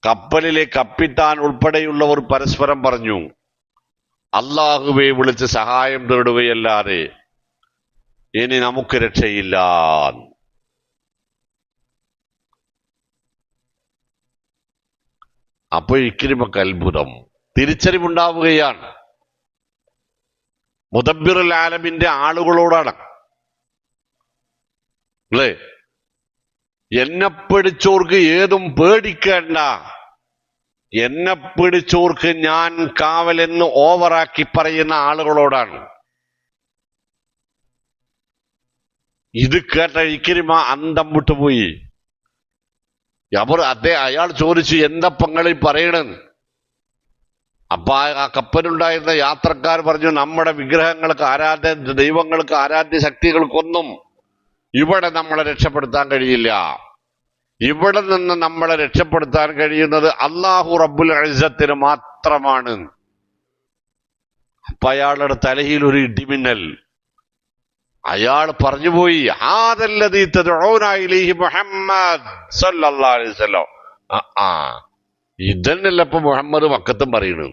കപ്പലിലെ കപ്പിത്താൻ ഉൾപ്പെടെയുള്ളവർ പരസ്പരം പറഞ്ഞു, അള്ളാഹുവെ വിളിച്ച് സഹായം തേടുകയല്ലാതെ ഇനി നമുക്ക് രക്ഷയില്ല. അപ്പൊ ഇക്രിമക്ക് അത്ഭുതം, തിരിച്ചറിവുണ്ടാവുകയാണ്. മുദബ്ബിറുൽ ആലമിന്റെ ആളുകളോടാണ് അല്ലേ, എന്നെ പിടിച്ചോർക്ക് ഏതും പേടിക്കേണ്ട, എന്നെ പിടിച്ചോർക്ക് ഞാൻ കാവലെന്ന് ഓവറാക്കി പറയുന്ന ആളുകളോടാണ്. ഇത് കേട്ട ഇക്രിമ അന്തം വിട്ടുപോയി. അയാൾ ചോദിച്ചു, എന്താ പങ്ങളി പറയണെന്ന്. അപ്പൊ ആ കപ്പലുണ്ടായിരുന്ന യാത്രക്കാർ പറഞ്ഞു, നമ്മുടെ വിഗ്രഹങ്ങൾക്ക് ദൈവങ്ങൾക്ക് ആരാധ്യ ശക്തികൾക്കൊന്നും ഇവിടെ നമ്മളെ രക്ഷപ്പെടുത്താൻ കഴിയില്ല. ഇവിടെ നിന്ന് നമ്മളെ രക്ഷപ്പെടുത്താൻ കഴിയുന്നത് അല്ലാഹു റബ്ബുൽ ഇസ്സത്തിന് മാത്രമാണ്. അപ്പൊ അയാളുടെ തലയിൽ ഒരു ഇടിമിന്നൽ. അയാൾ പറഞ്ഞുപോയി, ഹാദല്ലദീ തദ്ഊന ഇലൈഹി മുഹമ്മദ് സല്ലല്ലാഹു അലൈഹി വസല്ലം. ഇതന്നല്ല ഇപ്പൊ മുഹമ്മദ് മക്കത്തും പറയുന്നു,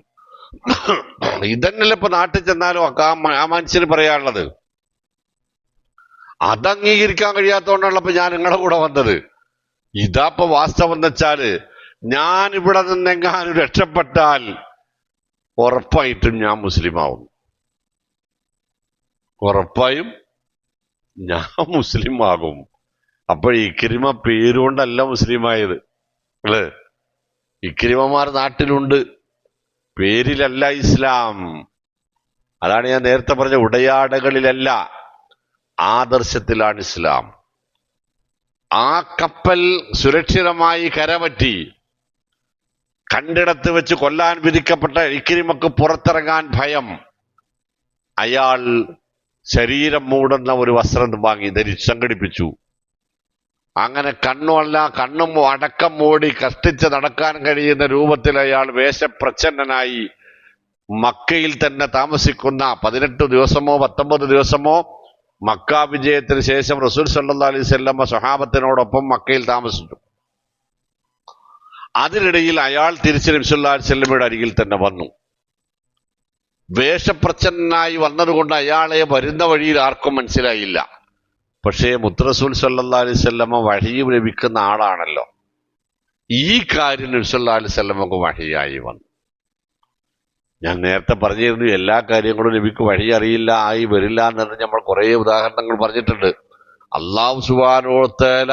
ഇതന്നല്ല ഇപ്പൊ നാട്ടിൽ ചെന്നാലും ആ മനുഷ്യന് പറയാനുള്ളത്. അത് അംഗീകരിക്കാൻ കഴിയാത്തോണ്ടാണല്ലോ ഇപ്പൊ ഞാൻ നിങ്ങളുടെ കൂടെ വന്നത്. ഇതാപ്പൊ വാസ്തവം എന്ന് വെച്ചാല്, ഞാൻ ഇവിടെ നിന്നെങ്ങാനും രക്ഷപ്പെട്ടാൽ ഉറപ്പായിട്ടും ഞാൻ മുസ്ലിമാവും, ഉറപ്പായും ഞാൻ മുസ്ലിം ആകും. അപ്പൊ ഇക്രിമ പേരുകൊണ്ടല്ല മുസ്ലിമായത് അല്ലേ. ഇക്രിമമാർ നാട്ടിലുണ്ട്, പേരിലല്ല ഇസ്ലാം. അതാണ് ഞാൻ നേരത്തെ പറഞ്ഞ ഉടയാടകളിലല്ല, ആദർശത്തിലാണ് ഇസ്ലാം. ആ കപ്പൽ സുരക്ഷിതമായി കരപറ്റി കണ്ടിടത്ത് വെച്ച് കൊല്ലാൻ വിധിക്കപ്പെട്ട ഇക്രിമക്ക് പുറത്തിറങ്ങാൻ ഭയം. അയാൾ ശരീരം മൂടുന്ന ഒരു വസ്ത്രം വാങ്ങി സംഘടിപ്പിച്ചു. അങ്ങനെ കണ്ണും അടക്കം മൂടി കഷ്ടിച്ച് നടക്കാൻ കഴിയുന്ന രൂപത്തിൽ അയാൾ വേഷപ്രച്ഛന്നനായി മക്കയിൽ തന്നെ താമസിക്കുന്ന 18 ദിവസമോ 19 ദിവസമോ മക്ക വിജയത്തിന് ശേഷം റസൂൽ സല്ലല്ലാഹു അലൈഹി വസല്ലം സ്വഹാബത്തിനോടൊപ്പം മക്കയിൽ താമസിച്ചു. അതിനിടയിൽ അയാൾ തിരിച്ച് നബി സല്ലല്ലാഹു അലൈഹി വസല്ലമയുടെ അരികിൽ തന്നെ വന്നു. വേഷപ്രച്ഛന്നനായി വന്നതുകൊണ്ട് അയാളെ വരുന്ന വഴിയിൽ ആർക്കും മനസ്സിലായില്ല. പക്ഷേ മുത്തറസൂൽ സല്ലല്ലാഹു അലൈഹി വസല്ലമ വഹി ലഭിക്കുന്ന ആളാണല്ലോ. ഈ കാര്യം നബി സല്ലല്ലാഹു അലൈഹി വസല്ലമക്ക് വഹിയായി വന്നു. ഞാൻ നേരത്തെ പറഞ്ഞിരുന്നു, എല്ലാ കാര്യങ്ങളും നബിക്ക് വഴി അറിയില്ല, ആയി വരില്ല എന്ന് നമ്മൾ കുറെ ഉദാഹരണങ്ങൾ പറഞ്ഞിട്ടുണ്ട്. അല്ലാഹു സുബ്ഹാനഹു വ തആല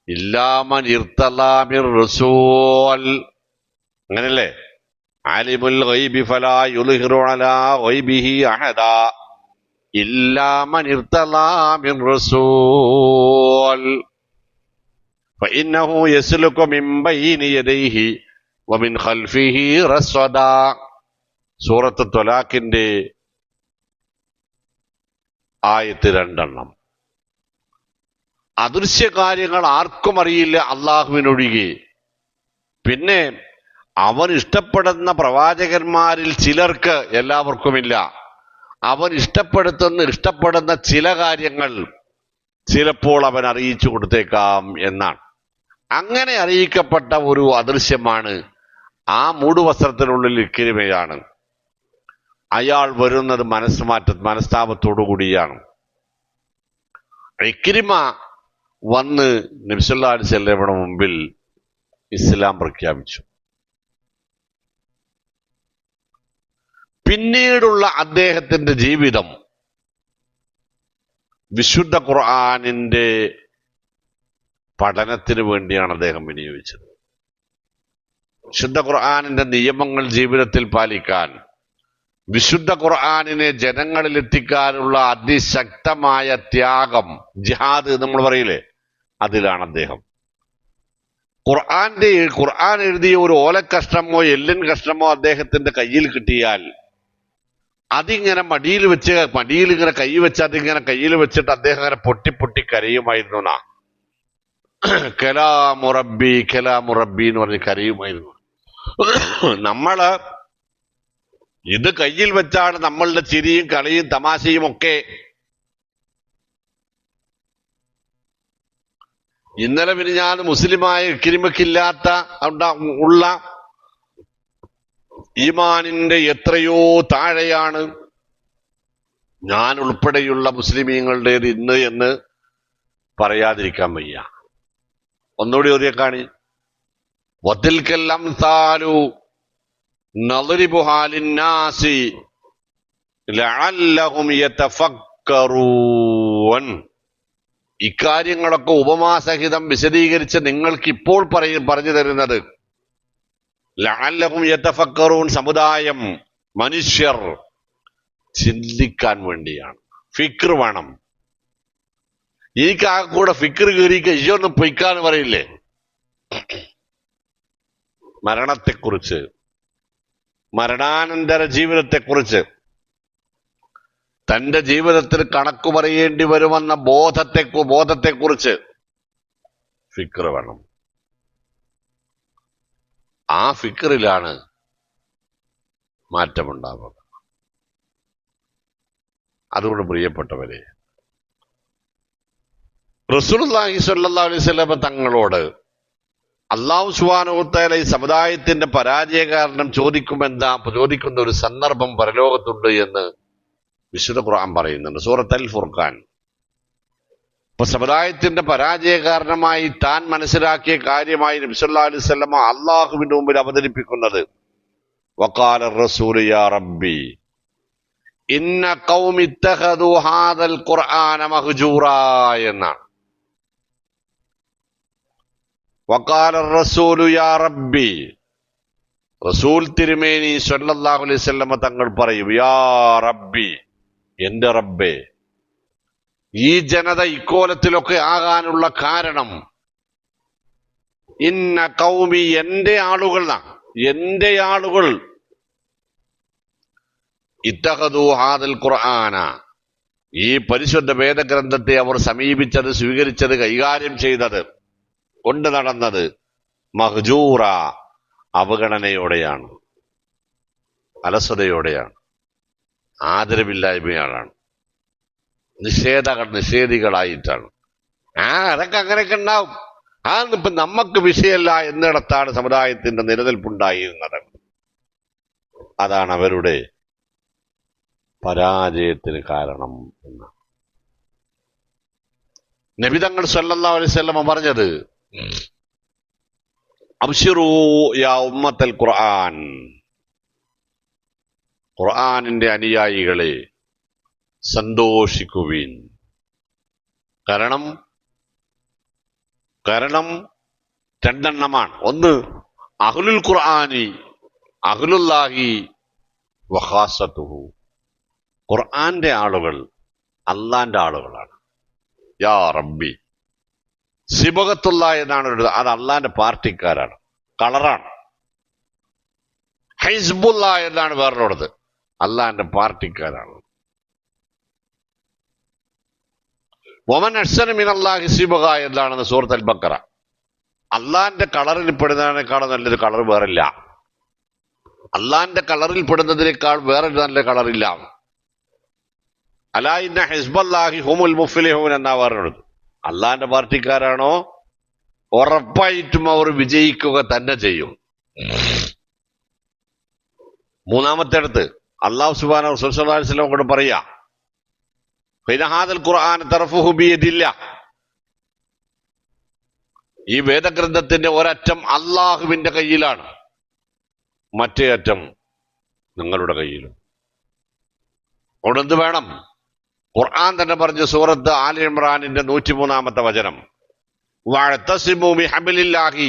ഇല്ലാ മൻ ഇർതളാ മിർ റസൂൽ, അങ്ങനല്ലേ, ആലിമുൽ ഗൈബി ഫലാ യുൽഹിറു അലാ ഗൈബിഹി അഹദാ ഇല്ലാ മൻ ഇർതളാ മിർ റസൂൽ ഫഇന്നഹു യസ്ലുകു മിൻ ബൈനി യദൈഹി വമിൻ ഖൽഫിഹി റസ്വദാ. സൂറത്ത് ത്വലാഖിന്റെ ആയത്ത് 2. അദൃശ്യ കാര്യങ്ങൾ ആർക്കും അറിയില്ല അള്ളാഹുവിനൊഴികെ. പിന്നെ അവൻ ഇഷ്ടപ്പെടുന്ന പ്രവാചകന്മാരിൽ ചിലർക്ക്, എല്ലാവർക്കുമില്ല, അവൻ ഇഷ്ടപ്പെടുന്ന ചില കാര്യങ്ങൾ ചിലപ്പോൾ അവൻ അറിയിച്ചു കൊടുത്തേക്കാം എന്നാണ്. അങ്ങനെ അറിയിക്കപ്പെട്ട ഒരു അദൃശ്യമാണ് ആ മൂടുവസ്ത്രത്തിനുള്ളിൽ ഇക്രിമയാണ്. അയാൾ വരുന്നത് മനസ്താപത്തോടു കൂടിയാണ്. ഇക്രിമ വന്ന് നബി സല്ലല്ലാഹു അലൈഹി വസല്ലമയുടെ മുമ്പിൽ ഇസ്ലാം പ്രഖ്യാപിച്ചു. പിന്നീടുള്ള അദ്ദേഹത്തിന്റെ ജീവിതം വിശുദ്ധ ഖുർആനിന്റെ പഠനത്തിന് വേണ്ടിയാണ് അദ്ദേഹം വിനിയോഗിച്ചത്. വിശുദ്ധ ഖുർആനിന്റെ നിയമങ്ങൾ ജീവിതത്തിൽ പാലിക്കാൻ, വിശുദ്ധ ഖുർആനിനെ ജനങ്ങളിൽ എത്തിക്കാനുള്ള അതിശക്തമായ ത്യാഗം, ജിഹാദ് നമ്മൾ പറയില്ലേ, അതിലാണ് അദ്ദേഹം. ഖുർആൻ എഴുതിയ ഒരു ഓലക്കഷ്ണമോ എല്ലിൻ കഷ്ണമോ അദ്ദേഹത്തിന്റെ കയ്യിൽ കിട്ടിയാൽ അതിങ്ങനെ മടിയിൽ ഇങ്ങനെ കൈ വെച്ച് അതിങ്ങനെ കയ്യിൽ വെച്ചിട്ട് അദ്ദേഹം അങ്ങനെ പൊട്ടി പൊട്ടി കരയുമായിരുന്നു. കലാമുറബി കലാമുറബി എന്ന് പറഞ്ഞ് കരയുമായിരുന്നു. നമ്മള് ഇത് കയ്യിൽ വെച്ചാണ് നമ്മളുടെ ചിരിയും കളിയും തമാശയും ഒക്കെ. ഇന്നലെ ഞാൻ മുസ്ലിമായ കിരിമക്കില്ലാത്ത ഉള്ള ഈമാനിന്റെ എത്രയോ താഴെയാണ് ഞാൻ ഉൾപ്പെടെയുള്ള മുസ്ലിമീങ്ങളുടേത് ഇന്ന് എന്ന് പറയാതിരിക്കാൻ വയ്യ. ഒന്നുകൂടി ഓതിയ കാണി. വതിൽക്കൽ അംസാലു നളിബുഹാ ലിന്നാസി ലഅല്ലഹും യതഫക്കറൂൻ. ഇക്കാര്യങ്ങളൊക്കെ ഉപമാസഹിതം വിശദീകരിച്ച് നിങ്ങൾക്ക് ഇപ്പോൾ പറഞ്ഞു തരുന്നത് ലഅല്ലഹും യതഫക്കറൂൻ, സമുദായം, മനുഷ്യർ ചിന്തിക്കാൻ വേണ്ടിയാണ്. ഫിക്ർ വേണം. എനിക്ക് ആ കൂടെ ഫിക്ർ കയറി കയ്യൊന്ന് പൊയ്ക്കാന്ന് പറയില്ലേ? മരണത്തെക്കുറിച്ച്, മരണാനന്തര ജീവിതത്തെക്കുറിച്ച്, തന്റെ ജീവിതത്തിൽ കണക്കു പറയേണ്ടി വരുമെന്ന ബോധത്തെക്കുറിച്ച് ഫിക്ർ വേണം. ആ ഫിക്റിലാണ് മാറ്റമുണ്ടാവുക. അതുകൊണ്ട് പ്രിയപ്പെട്ടവരെ, റസൂലുള്ളാഹി സ്വല്ലല്ലാഹു അലൈഹി വസല്ലം തങ്ങളോട് അല്ലാഹു സുബ്ഹാനഹു വ തആല ഈ സമുദായത്തിന്റെ പരാജയ കാരണം ചോദിക്കുന്ന ഒരു സന്ദർഭം പരലോകത്തുണ്ട് എന്ന് വിശുദ്ധ ഖുർആൻ പറയുന്നുണ്ട്, സൂറത്തുൽ ഫുർഖാൻ. അപ്പൊ സമുദായത്തിന്റെ പരാജയ കാരണമായി താൻ മനസ്സിലാക്കിയ കാര്യമായി നബി സല്ലല്ലാഹു അലൈഹി വസല്ലം അള്ളാഹുവിന്റെ മുമ്പിൽ അവതരിപ്പിക്കുന്നത് വഖാല റസൂലു യാ റബ്ബി ഇന്ന ഖൗമി ഇത്തഖദു ഹാദൽ ഖുർആന മഹ്ജൂറാ എന്നാണ്. വഖാല റസൂലു യാ റബ്ബി, റസൂൽ തിരുമേനി സ്വല്ലല്ലാഹു അലൈഹി വസല്ലം തങ്ങൾ പറയും, യാ റബ്ബി, എന്റെ റബ്ബേ, ഈ ജനത ഇക്കോലത്തിലൊക്കെ ആകാനുള്ള കാരണം ഇന്ന ഖൗമി, എന്റെ ആളുകൾ ഇത്തഖദു ഹാദൽ ഖുർആന, ഈ പരിശുദ്ധ വേദഗ്രന്ഥത്തെ അവർ സമീപിച്ചത്, സ്വീകരിച്ചത്, കൈകാര്യം ചെയ്തത്, കൊണ്ടു നടന്നത് മഹ്ജൂറ, അവഗണനയോടെയാണ്, അലസതയോടെയാണ്, ആദരവില്ലായ്മയാണ്, നിഷേധികളായിട്ടാണ്. അതൊക്കെ അങ്ങനെയൊക്കെ ഉണ്ടാവും. അതൊന്നിപ്പം നമുക്ക് വിഷയമല്ല എന്നിടത്താണ് സമുദായത്തിന്റെ നിലനിൽപ്പുണ്ടായിരുന്നത്. അതാണ് അവരുടെ പരാജയത്തിന് കാരണം എന്ന് നബി തങ്ങൾ സല്ലല്ലാഹു അലൈഹി വസല്ലം പറഞ്ഞത്, അബ്ശിറൂ യാ ഉമ്മത്തൽ ഖുർആൻ, ഖുർആനിന്റെ അനുയായികളെ സന്തോഷിക്കുവിൻ. കാരണം രണ്ടെണ്ണമാണ്. ഒന്ന്, അഹ്ലുൽ ഖുർആനി അഹ്ലുല്ലാഹി വഖാസത്തുഹു, ഖുർആന്റെ ആളുകൾ അള്ളാന്റെ ആളുകളാണ്. യാ റബ്ബി, സിബഗത്തുള്ള എന്നാണ് അത് അള്ളാന്റെ പാർട്ടിക്കാരാണ്, കളറാണ്. ഹൈസ്ബുല്ല എന്നാണ് വേറൊരിടത്ത്, അള്ളാന്റെ പാർട്ടിക്കാരാണ്. വമൻ അഹ്സന മിനല്ലാഹി സിബഗ എന്നാണെന്ന് സൂറത്തുൽ ബഖറ. അള്ളാന്റെ കളറിൽ പെടുന്നതിനേക്കാളും നല്ലൊരു കളർ വേറില്ല. അള്ളാന്റെ കളറിൽ പെടുന്നതിനേക്കാൾ വേറൊരു നല്ല കളറില്ല. അലാ ഇന്ന ഹിസ്ബല്ലാഹി ഹുമുൽ മുഫ്ലിഹൂൻ എന്നാ പറഞ്ഞത്. അള്ളാന്റെ പാർട്ടിക്കാരാണോ ഉറപ്പായിട്ടും അവർ വിജയിക്കുക തന്നെ ചെയ്യും. മൂന്നാമത്തെ അടുത്ത് അല്ലാഹു സുബ്ഹാനഹു സ്വല്ലല്ലാഹു അലൈഹി വസല്ലം കൊണ്ട് പറയാ, ഫിനഹാദൽ ഖുർആൻ തർഫുഹു ബിയദില്ലാ, ഈ വേദഗ്രന്ഥത്തിന്റെ ഒരറ്റം അള്ളാഹുവിന്റെ കയ്യിലാണ്, മറ്റേ അറ്റം നിങ്ങളുടെ കയ്യിലും. അവിടെ എന്ത് വേണം? ഖുർആൻ തന്നെ പറഞ്ഞ സൂറത്ത് ആൽ ഇമ്രാനിന്റെ 103-ാമത്തെ വചനം, വഅതസിമു ബിഹബ്ലില്ലാഹി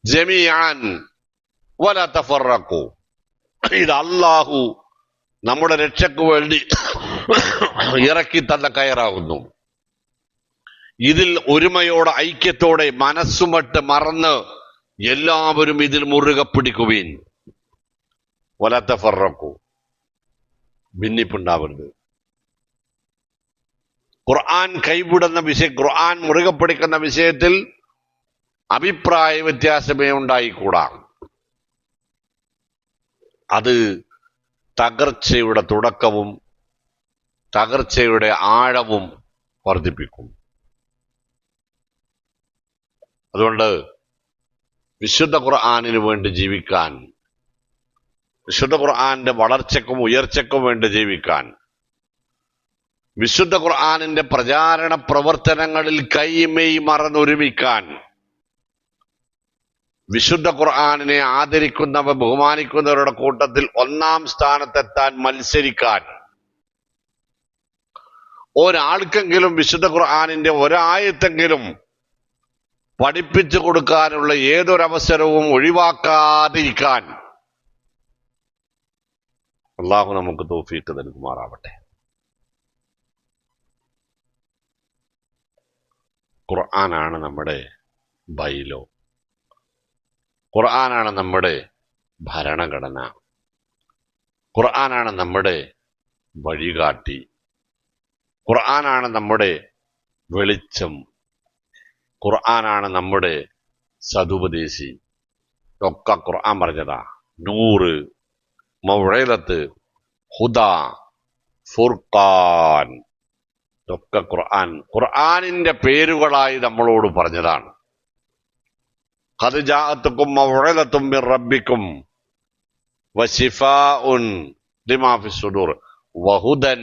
ജമീഅൻ വലാ തഫറഖു. ഇത് അള്ളാഹു നമ്മുടെ രക്ഷയ്ക്ക് വേണ്ടി ഇറക്കി തന്ന കയറാകുന്നു. ഇതിൽ ഒരുമയോടെ, ഐക്യത്തോടെ, മനസ്സുമട്ട് മറന്ന് എല്ലാവരും ഇതിൽ മുറുകെ പിടിക്കുവീൻ. വലാ തഫറഖു, ഭിന്നിപ്പുണ്ടാവരുത്. ഖുർആൻ കൈവിടുന്ന വിഷയം, ഖുർആൻ മുറുകെ പിടിക്കുന്ന വിഷയത്തിൽ അഭിപ്രായ വ്യത്യാസമേ ഉണ്ടായിക്കൂടാ. അത് തകർച്ചയുടെ തുടക്കവും തകർച്ചയുടെ ആഴവും വർദ്ധിപ്പിക്കും. അതുകൊണ്ട് വിശുദ്ധ ഖുർആനിന് വേണ്ടി ജീവിക്കാൻ, വിശുദ്ധ ഖുർആന്റെ വളർച്ചയ്ക്കും ഉയർച്ചയ്ക്കും വേണ്ടി ജീവിക്കാൻ, വിശുദ്ധ ഖുർആനിന്റെ പ്രചാരണ പ്രവർത്തനങ്ങളിൽ കൈമെയ് മറന്നൊരുമിക്കാൻ, വിശുദ്ധ ഖുർആനിനെ ആദരിക്കുന്നവ ബഹുമാനിക്കുന്നവരുടെ കൂട്ടത്തിൽ ഒന്നാം സ്ഥാനത്തെത്താൻ മത്സരിക്കാൻ, ഒരാൾക്കെങ്കിലും വിശുദ്ധ ഖുർആനിന്റെ ഒരായത്തെങ്കിലും പഠിപ്പിച്ചു കൊടുക്കാനുള്ള ഏതൊരവസരവും ഒഴിവാക്കാതിരിക്കാൻ അള്ളാഹു നമുക്ക് തൗഫീഖ് നൽകുമാറാവട്ടെ. ഖുർആനാണ് നമ്മുടെ ബൈലോ, ഖുർആനാണ് നമ്മുടെ ഭരണഘടന, ഖുർആനാണ് നമ്മുടെ വഴികാട്ടി, ഖുർആനാണ് നമ്മുടെ വെളിച്ചം, ഖുർആനാണ് നമ്മുടെ സതുപദേശി. ഒക്കെ ഖുർആൻ പറഞ്ഞതാ. നൂറ്, മൗഇലത്ത്, ഹുദ, ഫുർഖാൻ, ഇതൊക്കെ ഖുർആനിന്റെ പേരുകളായി നമ്മളോട് പറഞ്ഞതാണ്. ഖദ് ജാഅത്തുക്കും മൗഇലത്തും മിർ റബ്ബിക്കും വശിഫാഉൻ ലിമാ ഫിസ്സുദൂർ വഹുദൻ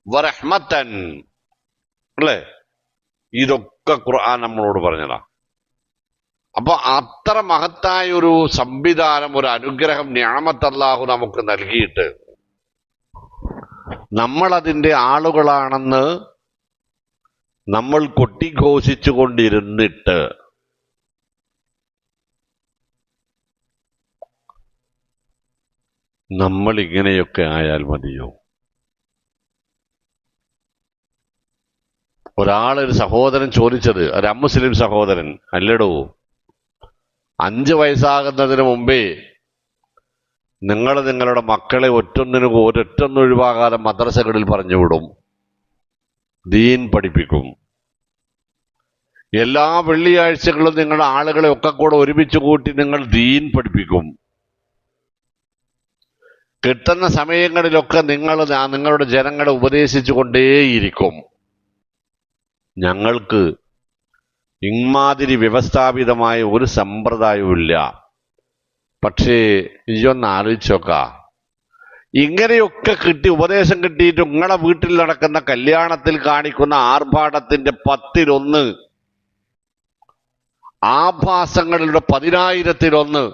വറഹ്മതൻ. അല്ലേ? ഇതൊക്കെ ഖുർആൻ നമ്മളോട് പറഞ്ഞതാ. അപ്പൊ അത്ര മഹത്തായ ഒരു സംവിധാനം, ഒരു അനുഗ്രഹം, നിഅമത്ത് അല്ലാഹു നമുക്ക് നൽകിയിട്ട് നമ്മൾ അതിന്റെ ആളുകളാണെന്ന് നമ്മൾ കൊട്ടിഘോഷിച്ചു കൊണ്ടിരുന്നിട്ട് നമ്മൾ ഇങ്ങനെയൊക്കെ ആയാൽ മതിയോ? ഒരാളൊരു സഹോദരൻ ചോദിച്ചത്, ഒരു അമുസ്ലിം സഹോദരൻ, അല്ലടോ 5 വയസ്സാകുന്നതിന് മുമ്പേ നിങ്ങൾ നിങ്ങളുടെ മക്കളെ ഒരൊറ്റൊന്നും ഒഴിവാകാതെ മദ്രസകളിൽ പറഞ്ഞുവിടും, ദീൻ പഠിപ്പിക്കും. എല്ലാ വെള്ളിയാഴ്ചകളും നിങ്ങളുടെ ആളുകളെ ഒക്കെ കൂടെ ഒരുമിച്ച് കൂട്ടി നിങ്ങൾ ദീൻ പഠിപ്പിക്കും. കിട്ടുന്ന സമയങ്ങളിലൊക്കെ നിങ്ങളുടെ ജനങ്ങളെ ഉപദേശിച്ചു കൊണ്ടേയിരിക്കും. ഞങ്ങൾക്ക് ഇമാതിരി വ്യവസ്ഥാപിതമായ ഒരു സമ്പ്രദായവുമില്ല. പക്ഷേ ഇതൊന്ന് ആലോചിച്ചോക്ക, ഇങ്ങനെയൊക്കെ ഉപദേശം കിട്ടിയിട്ട് നിങ്ങളെ വീട്ടിൽ നടക്കുന്ന കല്യാണത്തിൽ കാണിക്കുന്ന ആർഭാടത്തിന്റെ 10-1, ആഭാസങ്ങളുടെ 10,000-1,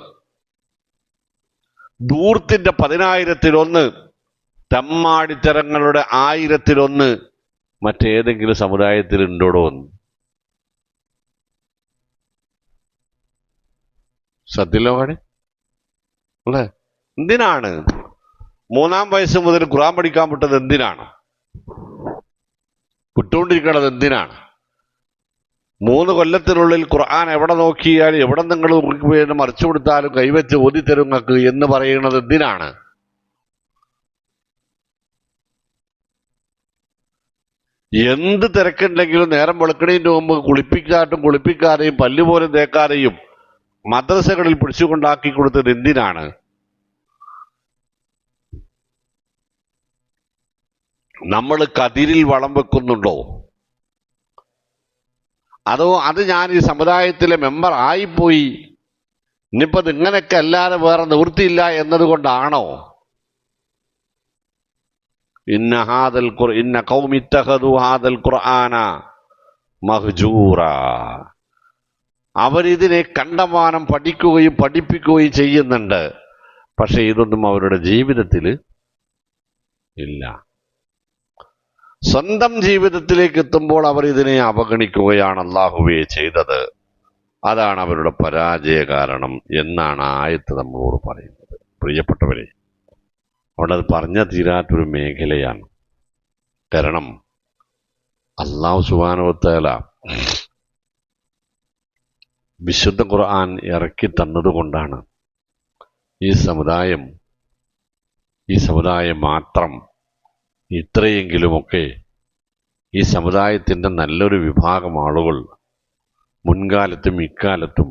ധൂർത്തിന്റെ 10,000-1, തെമ്മാടിത്തരങ്ങളുടെ 1000-1 മറ്റേതെങ്കിലും സമുദായത്തിൽ ഉണ്ടോടോ എന്ന്? സത്യലോകാണ് അല്ലേ? എന്തിനാണ് 3-ാം വയസ്സ് മുതൽ ഖുർആൻ പഠിക്കാൻ വിട്ടത്? എന്തിനാണ് വിട്ടുകൊണ്ടിരിക്കണത്? എന്തിനാണ്? 3 കൊല്ലത്തിനുള്ളിൽ ഖുർആൻ എവിടെ നോക്കിയാലും, എവിടെ നിങ്ങൾ മറിച്ചു കൊടുത്താലും കൈവച്ച് ഓതിത്തരുങ്ങൾക്ക് എന്ന് പറയുന്നത് എന്തിനാണ്? എന്ത് തിരക്കുണ്ടെങ്കിലും നേരം വെളുക്കണതിന്റെ മുമ്പ് കുളിപ്പിക്കാതെയും പല്ലുപോലും തേക്കാതെയും മദ്രസകളിൽ പിടിച്ചുകൊണ്ടാക്കി കൊടുത്തത് എന്തിനാണ്? നമ്മൾ കതിരിൽ വളം വെക്കുന്നുണ്ടോ? അതോ അത് ഞാൻ ഈ സമുദായത്തിലെ മെമ്പർ ആയിപ്പോയി, ഇനിയിപ്പോ ഇങ്ങനെയൊക്കെ അല്ലാതെ വേറെ നിവൃത്തിയില്ല എന്നതുകൊണ്ടാണോ? ഇന്ന ഖൗമി ഇത്തഖദു ഹാദൽ ഖുർആന മഹ്ജൂറ. അവരിതിനെ കണ്ടമാനം പഠിക്കുകയും പഠിപ്പിക്കുകയും ചെയ്യുന്നുണ്ട്. പക്ഷെ ഇതൊന്നും അവരുടെ ജീവിതത്തിൽ ഇല്ല. സ്വന്തം ജീവിതത്തിലേക്ക് എത്തുമ്പോൾ അവർ ഇതിനെ അവഗണിക്കുകയാണ് അല്ലാഹുവേ ചെയ്തത്. അതാണ് അവരുടെ പരാജയ കാരണം എന്നാണ് ആയത്ത് നമ്മളോട് പറയുന്നത്. പ്രിയപ്പെട്ടവരെ, അവിടെ അത് പറഞ്ഞ തീരാത്തൊരു മേഖലയാണ്. കാരണം അല്ലാഹു സുബ്ഹാനഹു വ തആല വിശുദ്ധ ഖുർആൻ ഇറക്കി തന്നതുകൊണ്ടാണ് ഈ സമുദായം മാത്രം ഇത്രയെങ്കിലുമൊക്കെ ഈ സമുദായത്തിൻ്റെ നല്ലൊരു വിഭാഗം ആളുകൾ മുൻകാലത്തും ഇക്കാലത്തും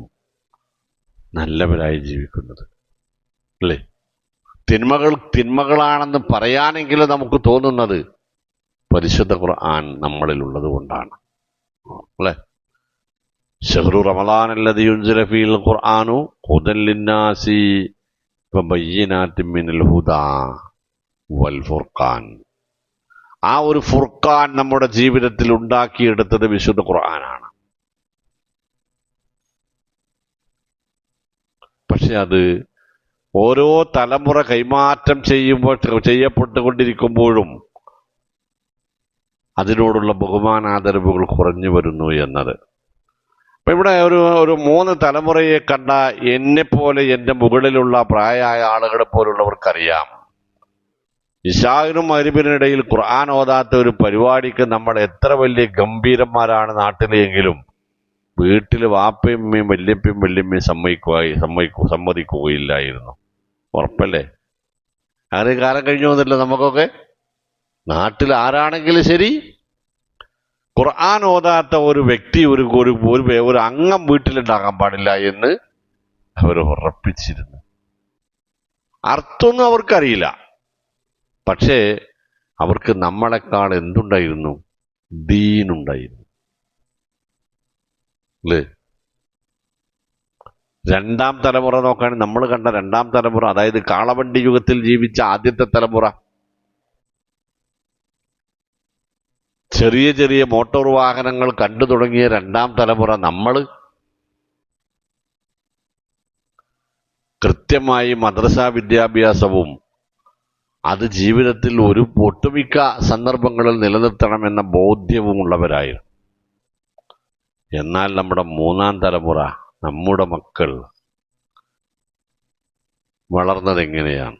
നല്ലവരായി ജീവിക്കുന്നത് അല്ലേ? തിന്മകളാണെന്ന് പറയാനെങ്കിലും നമുക്ക് തോന്നുന്നത് പരിശുദ്ധ ഖുർആൻ നമ്മളിലുള്ളത് കൊണ്ടാണ് അല്ലേ? ശഹ്റു റമളാൻ അല്ലദീ ഉൻസില ഫീഹിൽ ഖുർആനു ഹുദൻ ലിന്നാസി വബയ്യിനാത്തിൻ മിനൽ ഹുദാ വൽ ഫുർഖാൻ. ആ ഒരു ഫുർഖാൻ നമ്മുടെ ജീവിതത്തിൽ ഉണ്ടാക്കിയെടുത്തത് വിശുദ്ധ ഖുർആനാണ്. പക്ഷെ അത് ഓരോ തലമുറ കൈമാറ്റം ചെയ്യപ്പെട്ടുകൊണ്ടിരിക്കുമ്പോഴും അതിനോടുള്ള ബഹുമാനാദരവുകൾ കുറഞ്ഞു വരുന്നു എന്നത്. അപ്പൊ ഇവിടെ ഒരു 3 തലമുറയെ കണ്ട എന്നെപ്പോലെ എൻ്റെ മുകളിലുള്ള പ്രായമായ ആളുകളെ പോലുള്ളവർക്കറിയാം, ഇശാഇനും മഗ്‌രിബിനിടയിൽ ഖുർആൻ ഓതാത്ത ഒരു പരിപാടിക്ക് നമ്മൾ എത്ര വലിയ ഗംഭീരന്മാരാണ് നാട്ടിലെങ്കിലും വീട്ടിൽ വാപ്പയും ഉമ്മയും വല്യപ്പയും വല്യമ്മയും സമ്മതിക്കുകയില്ലായിരുന്നു. ഉറപ്പല്ലേ? അങ്ങനെ കാലം കഴിഞ്ഞു വന്നില്ല നമുക്കൊക്കെ. നാട്ടിൽ ആരാണെങ്കിലും ശരി, ഖുർആൻ ഓതാത്ത ഒരു വ്യക്തി ഒരു അംഗം വീട്ടിലുണ്ടാകാൻ പാടില്ല എന്ന് അവർ ഉറപ്പിച്ചിരുന്നു. അർത്ഥമൊന്നും അവർക്കറിയില്ല, പക്ഷേ അവർക്ക് നമ്മളെക്കാൾ എന്തുണ്ടായിരുന്നു? ദീനുണ്ടായിരുന്നു അല്ലേ? 2ാം തലമുറ നോക്കുകയാണെങ്കിൽ നമ്മൾ കണ്ട 2ാം തലമുറ, അതായത് കാളവണ്ടി യുഗത്തിൽ ജീവിച്ച ആദ്യത്തെ തലമുറ, ചെറിയ ചെറിയ മോട്ടോർ വാഹനങ്ങൾ കണ്ടു തുടങ്ങിയ 2ാം തലമുറ, നമ്മൾ കൃത്യമായി മദ്രസ വിദ്യാഭ്യാസവും അത് ജീവിതത്തിൽ ഒട്ടുമിക്ക സന്ദർഭങ്ങളിൽ നിലനിർത്തണമെന്ന ബോധ്യവും ഉള്ളവരായിരുന്നു. എന്നാൽ നമ്മുടെ 3ാം തലമുറ, നമ്മുടെ മക്കൾ വളർന്നത് എങ്ങനെയാണ്?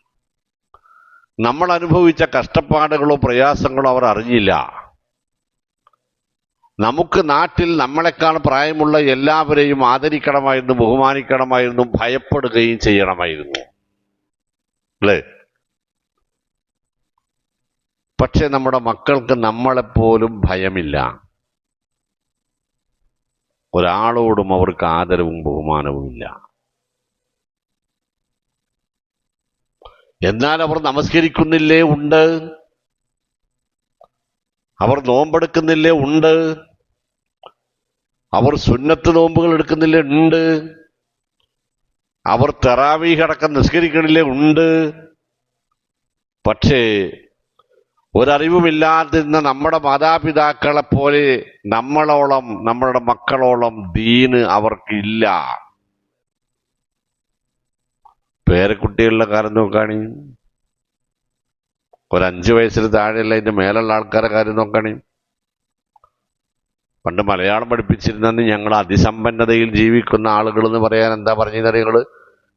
നമ്മൾ അനുഭവിച്ച കഷ്ടപ്പാടുകളോ പ്രയാസങ്ങളോ അവർ അറിഞ്ഞില്ല. നമുക്ക് നാട്ടിൽ നമ്മളെക്കാൾ പ്രായമുള്ള എല്ലാവരെയും ആദരിക്കണമായിരുന്നു, ബഹുമാനിക്കണമായിരുന്നു, ഭയപ്പെടുകയും ചെയ്യണമായിരുന്നു അല്ലേ? പക്ഷെ നമ്മുടെ മക്കൾക്ക് നമ്മളെപ്പോലും ഭയമില്ല. ഒരാളോടും അവർക്ക് ആദരവും ബഹുമാനവും ഇല്ല. എന്നാൽ അവർ നമസ്കരിക്കുന്നില്ലേ? ഉണ്ട്. അവർ നോമ്പെടുക്കുന്നില്ലേ? ഉണ്ട്. അവർ സുന്നത്ത് നോമ്പുകൾ എടുക്കുന്നില്ലേ? ഉണ്ട്. അവർ തറാവീഹ് അടക്കം നിസ്കരിക്കണില്ലേ? ഉണ്ട്. പക്ഷേ ഒരറിവുമില്ലാതിരുന്ന നമ്മുടെ മാതാപിതാക്കളെ പോലെ നമ്മളോളം, നമ്മളുടെ മക്കളോളം ദീന് അവർക്കില്ല. പേരക്കുട്ടികളുടെ കാര്യം നോക്കുകയാണെ, ഒരു 5 വയസ്സിന് താഴെയല്ല അതിന്റെ മേലുള്ള ആൾക്കാരുടെ കാര്യം നോക്കുകയാണെ, പണ്ട് മലയാളം പഠിപ്പിച്ചിരുന്നെന്ന് ഞങ്ങൾ അതിസമ്പന്നതയിൽ ജീവിക്കുന്ന ആളുകൾ എന്ന് പറയാൻ എന്താ പറഞ്ഞത്?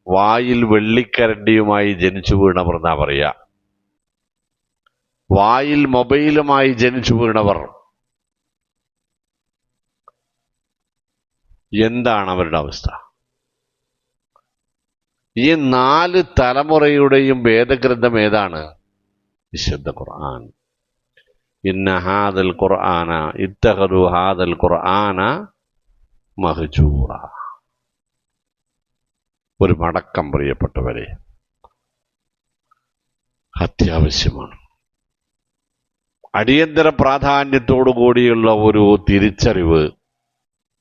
വായിൽ വെള്ളിക്കരണ്ടിയുമായി ജനിച്ചു വീണവർ എന്നാ പറയാ. വായിൽ മൊബൈലുമായി ജനിച്ചു വീണവർ. എന്താണ് അവരുടെ അവസ്ഥ? ഈ 4 തലമുറയുടെയും വേദഗ്രന്ഥം ഏതാണ്? വിശുദ്ധ ഖുർആൻ. ഇന്ന ഹാദൽ ഖുർആന ഇത്തഖദു ഹാദൽ ഖുർആന മഹ്ജൂറ. ഒരു മടക്കം പ്രിയപ്പെട്ടവരെ അത്യാവശ്യമാണ്. അടിയന്തര പ്രാധാന്യത്തോടു കൂടിയുള്ള ഒരു തിരിച്ചറിവ്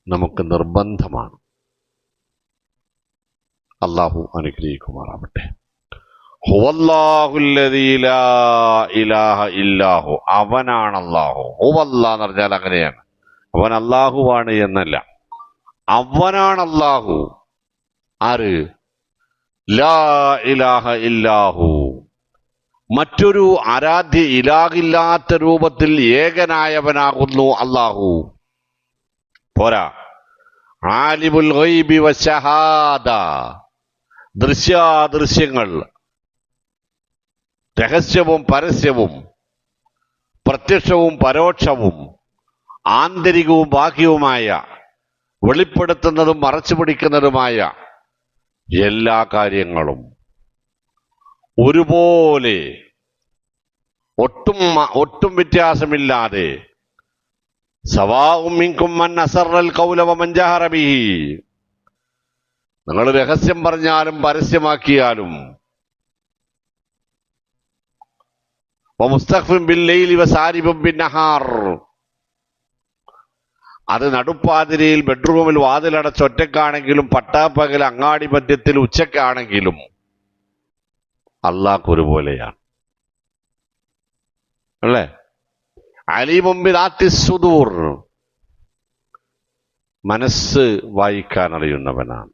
നമുക്ക് നിർബന്ധമാണ്. അല്ലാഹു അനുഗ്രഹിക്കുമാറാവട്ടെ. ഹുവല്ലാഹുല്ലദീ ലാ ഇലാഹ ഇല്ലാഹു. അവനാണ് അല്ലാഹു. ഹുവല്ലാ എന്ന് പറഞ്ഞാൽ അങ്ങനെയാണ്, അവൻ അല്ലാഹുവാണ് എന്നല്ല, അവനാണ് അല്ലാഹു. ആര്? ലാ ഇലാഹ ഇല്ലാഹു. മറ്റൊരു ആരാധ്യ ഇലാഹില്ലാത്ത രൂപത്തിൽ ഏകനായവനാകുന്നു അല്ലാഹു. പോരാ, ആലിമുൽ ഗൈബി വശഹാദ. ദൃശ്യാദൃശ്യങ്ങൾ, രഹസ്യവും പരസ്യവും, പ്രത്യക്ഷവും പരോക്ഷവും, ആന്തരികവും ബാഹ്യവുമായ, വെളിപ്പെടുത്തുന്നതും മറച്ചുപിടിക്കുന്നതുമായ എല്ലാ കാര്യങ്ങളും ഒരുപോലെ ഒട്ടും വ്യത്യാസമില്ലാതെ സവാഉം മിൻകും മൻ അസറൽ ഖൗല വമൻ ജഹറ ബിഹി. നിങ്ങൾ രഹസ്യം പറഞ്ഞാലും പരസ്യമാക്കിയാലും, വമുസ്തഖ്ഫിൻ ബില്ലൈലി വസാരിബും ബിന്നഹാർ, അത് നടുപ്പാതിരിയിൽ ബെഡ്റൂമിൽ വാതിലടച്ച് ഒറ്റക്കാണെങ്കിലും പട്ടാപ്പകൽ അങ്ങാടി മധ്യത്തിൽ ഉച്ചക്കാണെങ്കിലും അല്ലാഹ് ഒരുപോലെയാണ്. അല്ലേ? അലീമും ബിദാത്തിസ് സുദൂർ, മനസ്സ് വായിക്കാൻ അറിയുന്നവനാണ്.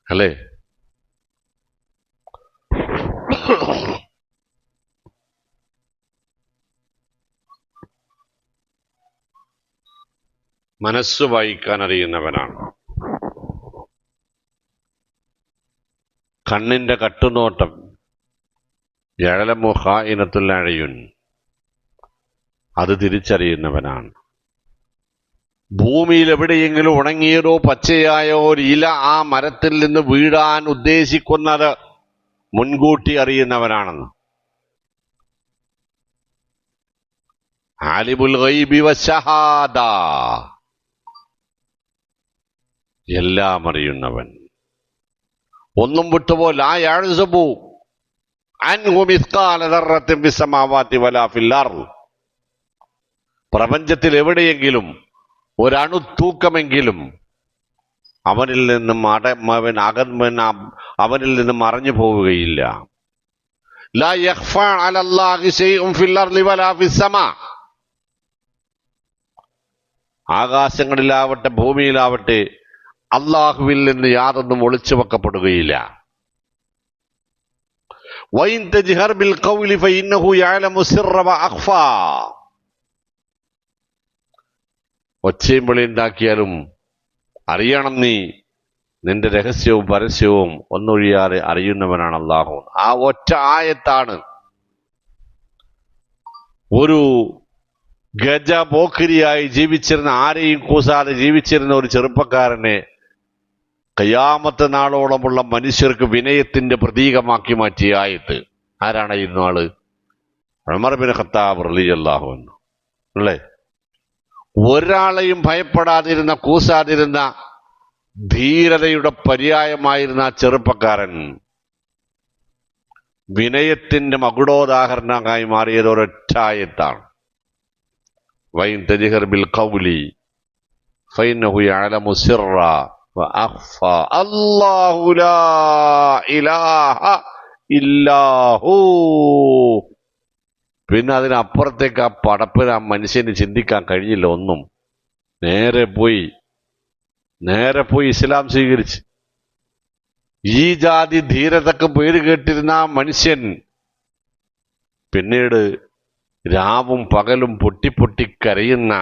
അല്ലേ? മനസ്സ് വായിക്കാൻ അറിയുന്നവനാണ്. കണ്ണിന്റെ കട്ടുനോട്ടം, യഅലമു ഖായിനത്തുൽ അയുൻ, അത് തിരിച്ചറിയുന്നവനാണ്. ഭൂമിയിൽ എവിടെയെങ്കിലും ഉണങ്ങിയതോ പച്ചയായോ ഒരു ഇല ആ മരത്തിൽ നിന്ന് വീഴാൻ ഉദ്ദേശിക്കുന്നത് മുൻകൂട്ടി അറിയുന്നവനാണെന്ന്. ആലിമുൽ ഗൈബി വശഹാദ, എല്ലാം അറിയുന്നവൻ. ഒന്നും വിട്ടുപോ. ലാ യഅ്സുബു അൻഹു മിസ്ഖാല ദർറത്തിൻ ഫിസ്സമാവാതി വലാ ഫിൽ അർള്, പ്രപഞ്ചത്തിൽ എവിടെയെങ്കിലും ഒരണുത്തൂക്കമെങ്കിലും അവനിൽ നിന്നും അവനിൽ നിന്നും മറഞ്ഞു പോവുകയില്ല. ലാ യഖ്ഫാ അലല്ലാഹി ശൈഉൻ ഫിൽ അർളി വലാ ഫിസ്സമാ, ആകാശങ്ങളിലാവട്ടെ ഭൂമിയിലാവട്ടെ അള്ളാഹുവിൽ നിന്ന് യാതൊന്നും ഒളിച്ചു വെക്കപ്പെടുകയില്ല. വഇൻ തജ്ഹർ ബിൽ ഖൗലി ഫഇന്നഹു യഅലമു സിർറ വഅഖ്ഫാ, ഒച്ചയും വിളിയുണ്ടാക്കിയാലും അറിയണം നീ, നിന്റെ രഹസ്യവും പരസ്യവും ഒന്നൊഴിയാതെ അറിയുന്നവനാണ് അള്ളാഹു. ആ ഒറ്റ ആയത്താണ് ഒരു ഗജ പോക്കിരിയായി ജീവിച്ചിരുന്ന, ആരെയും കൂസാതെ ജീവിച്ചിരുന്ന ഒരു ചെറുപ്പക്കാരനെ ഖിയാമത്ത് നാളോളമുള്ള മനുഷ്യർക്ക് വിനയത്തിന്റെ പ്രതീകമാക്കി മാറ്റിയ ആയത്ത്. ആരാണായിരുന്നു ആള്? ഉമർ ബിൻ ഖത്താബ് റളിയല്ലാഹു അൻഹു. അല്ലേ? ഒരാളെയും ഭയപ്പെടാതിരുന്ന, കൂസാതിരുന്ന, ധീരതയുടെ പര്യായമായിരുന്ന ആ ചെറുപ്പക്കാരൻ വിനയത്തിന്റെ മകുടോദാഹരണമായി മാറിയത് ഒരൊറ്റ ആയത്താണ്. വൈൻ തജ്ഹർ ബിൽ ഖൗലി ഫഇന്നഹു യഅലമു സിർറ വഅഖ്ഫാ അല്ലാഹു ലാ ഇലാഹ ഇല്ലാഹു. പിന്നെ അതിനപ്പുറത്തേക്ക് ആ പടപ്പിന് ആ മനുഷ്യന് ചിന്തിക്കാൻ കഴിഞ്ഞില്ല ഒന്നും. നേരെ പോയി ഇസ്ലാം സ്വീകരിച്ച് ഈ ജാതി ധീരതക്ക് പേര് കേട്ടിരുന്ന ആ മനുഷ്യൻ പിന്നീട് രാവും പകലും പൊട്ടി കരയുന്ന,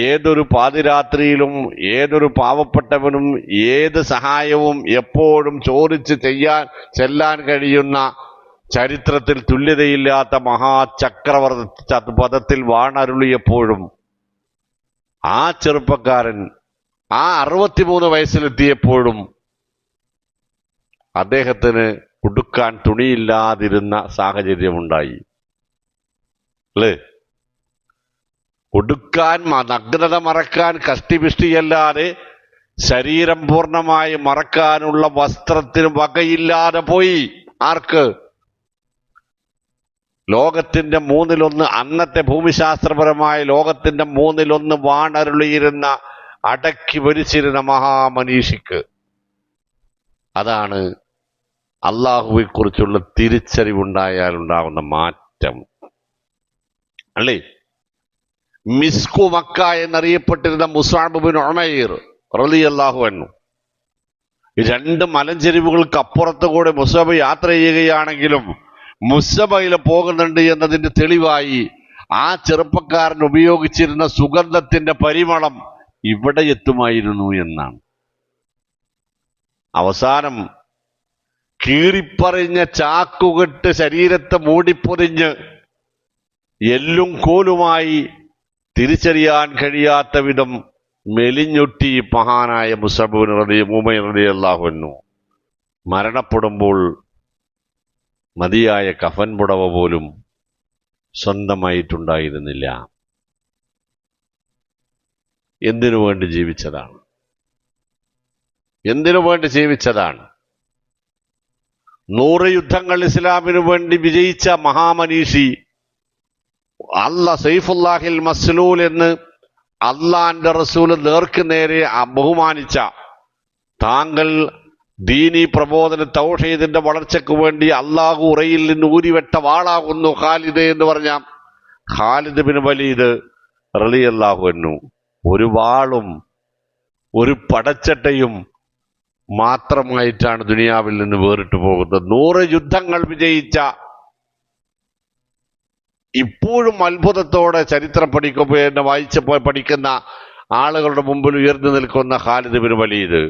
ഏതൊരു പാതിരാത്രിയിലും ഏതൊരു പാവപ്പെട്ടവനും ഏത് സഹായവും എപ്പോഴും ചോദിച്ച് ചെല്ലാൻ കഴിയുന്ന, ചരിത്രത്തിൽ തുല്യതയില്ലാത്ത മഹാചക്രവർത്തി പദത്തിൽ വാണരുളിയപ്പോഴും ആ ചെറുപ്പക്കാരൻ ആ 63 വയസ്സിലെത്തിയപ്പോഴും അദ്ദേഹത്തിന് ഉടുക്കാൻ തുണിയില്ലാതിരുന്ന സാഹചര്യമുണ്ടായി. അല്ലേ? ഉടുക്കാൻ, നഗ്നത മറക്കാൻ കഷ്ടിപിഷ്ടിയല്ലാതെ ശരീരം പൂർണ്ണമായി മറക്കാനുള്ള വസ്ത്രത്തിന് വകയില്ലാതെ പോയി. ആർക്ക്? ലോകത്തിന്റെ 1/3, അന്നത്തെ ഭൂമിശാസ്ത്രപരമായ ലോകത്തിന്റെ 1/3 വാണരുളിയിരുന്ന, അടക്കി ഭരിച്ചിരുന്ന മഹാമനീഷിക്ക്. അതാണ് അള്ളാഹുവെ കുറിച്ചുള്ള തിരിച്ചറിവുണ്ടായാലുണ്ടാകുന്ന മാറ്റം. അല്ലേ? മിസ്കു മക്ക എന്നറിയപ്പെട്ടിരുന്ന മുസ്അബ് ബിൻ ഉമൈർ റളിയല്ലാഹു അൻഹു, 2 മലഞ്ചെരിവുകൾക്ക് അപ്പുറത്ത് കൂടെ മുസ്അബ് യാത്ര ചെയ്യുകയാണെങ്കിലും മുസ്അബയിൽ പോകുന്നുണ്ട് എന്നതിന്റെ തെളിവായി ആ ചെറുപ്പക്കാരൻ ഉപയോഗിച്ചിരുന്ന സുഗന്ധത്തിന്റെ പരിമളം ഇവിടെ എത്തുമായിരുന്നു എന്നാണ്. അവസാനം കീറിപ്പറിഞ്ഞ ചാക്കുകെട്ട് ശരീരത്തെ മൂടിപ്പൊതിഞ്ഞ് എല്ലും കോലുമായി തിരിച്ചറിയാൻ കഴിയാത്ത വിധം മെലിഞ്ഞൊട്ടി മഹാനായ മുസ്അബ് റളിയല്ലാഹു അൻഹു മരണപ്പെടുമ്പോൾ മതിയായ കഫൻ പുടവ പോലും സ്വന്തമായിട്ടുണ്ടായിരുന്നില്ല. എന്തിനു വേണ്ടി ജീവിച്ചതാണ്? എന്തിനു വേണ്ടി ജീവിച്ചതാണ്? 100 യുദ്ധങ്ങൾ ഇസ്ലാമിനു വേണ്ടി വിജയിച്ച മഹാമനീഷി സൈഫുല്ലാഹിൽ മസ്ലൂൽ എന്ന് അള്ളാന്റെ റസൂൽ നേർക്ക് നേരെ ബഹുമാനിച്ച താങ്കൾ ദീനി പ്രബോധന തൗഹീദിന്റെ വളർച്ചയ്ക്ക് വേണ്ടി അള്ളാഹു ഉറയിൽ നിന്ന് ഊരിവെട്ട വാളാകുന്നു ഖാലിദ് എന്ന് പറഞ്ഞ ഖാലിദ് ബിൻ വലീദ് റളിയല്ലാഹു അൻഹു ഒരു വാളും ഒരു പടച്ചട്ടയും മാത്രമായിട്ടാണ് ദുനിയാവിൽ നിന്ന് വേറിട്ട് പോകുന്നത്. 100 യുദ്ധങ്ങൾ വിജയിച്ച, ഇപ്പോഴും അത്ഭുതത്തോടെ ചരിത്രം പഠിക്കുന്ന ആളുകളുടെ മുമ്പിൽ ഉയർന്നു നിൽക്കുന്ന ഖാലിദ് ബിൻ വലീദ്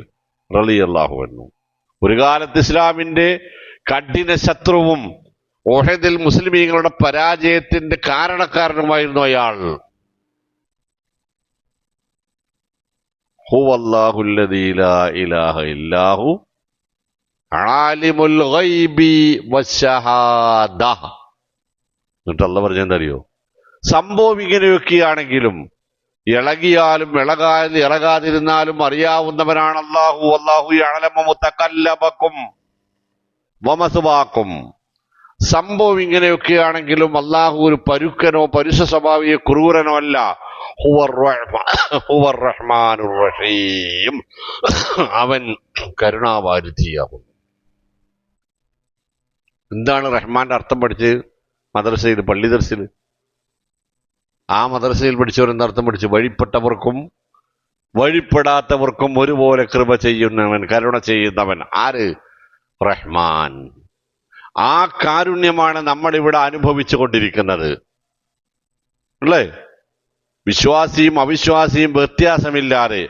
റളിയല്ലാഹു അൻഹു ഒരു കാലത്ത് ഇസ്ലാമിന്റെ കഠിന ശത്രുവും ഉഹദിൽ മുസ്ലിമീങ്ങളുടെ പരാജയത്തിന്റെ കാരണക്കാരനുമായിരുന്നു അയാൾ. ഹുവല്ലാഹുല്ലദീ ലാ ഇലാഹ ഇല്ലാഹു ആലിമുൽ ഗൈബി വശഹാദ. എന്നിട്ട് അല്ലാഹു പറഞ്ഞെന്തറിയോ? സംഭവം ഇങ്ങനെയൊക്കെയാണെങ്കിലും ഇളകിയാലും ഇളകാതിരുന്നാലും അറിയാവുന്നവനാണ് അല്ലാഹു. അല്ലാഹു യഅലമു മുതകല്ലബകും വമസ്വാകും. സംഭവം ഇങ്ങനെയൊക്കെയാണെങ്കിലും അല്ലാഹു ഒരു പരുക്കനോ പരുഷ സ്വഭാവിയോ ക്രൂരനോ അല്ല. ഹുവർ റഹ്മാനുർ റഹീം. അവൻ കരുണാവാരിധിയാകും. എന്താണ് റഹ്മാന്റെ അർത്ഥം പഠിച്ച് മദ്രസയിൽ, പള്ളി ദർസിൽ? ആ മദ്രസയിൽ പഠിച്ചവരെന്താ അർത്ഥം പഠിച്ചു? വഴിപ്പെട്ടവർക്കും വഴിപ്പെടാത്തവർക്കും ഒരുപോലെ കൃപ ചെയ്യുന്നവൻ, കരുണ ചെയ്യുന്നവൻ. ആര്? റഹ്മാൻ. ആ കാരുണ്യമാണ് നമ്മളിവിടെ അനുഭവിച്ചു കൊണ്ടിരിക്കുന്നത്, അല്ലേ? വിശ്വാസിയും അവിശ്വാസിയും വ്യത്യാസമില്ലാതെ,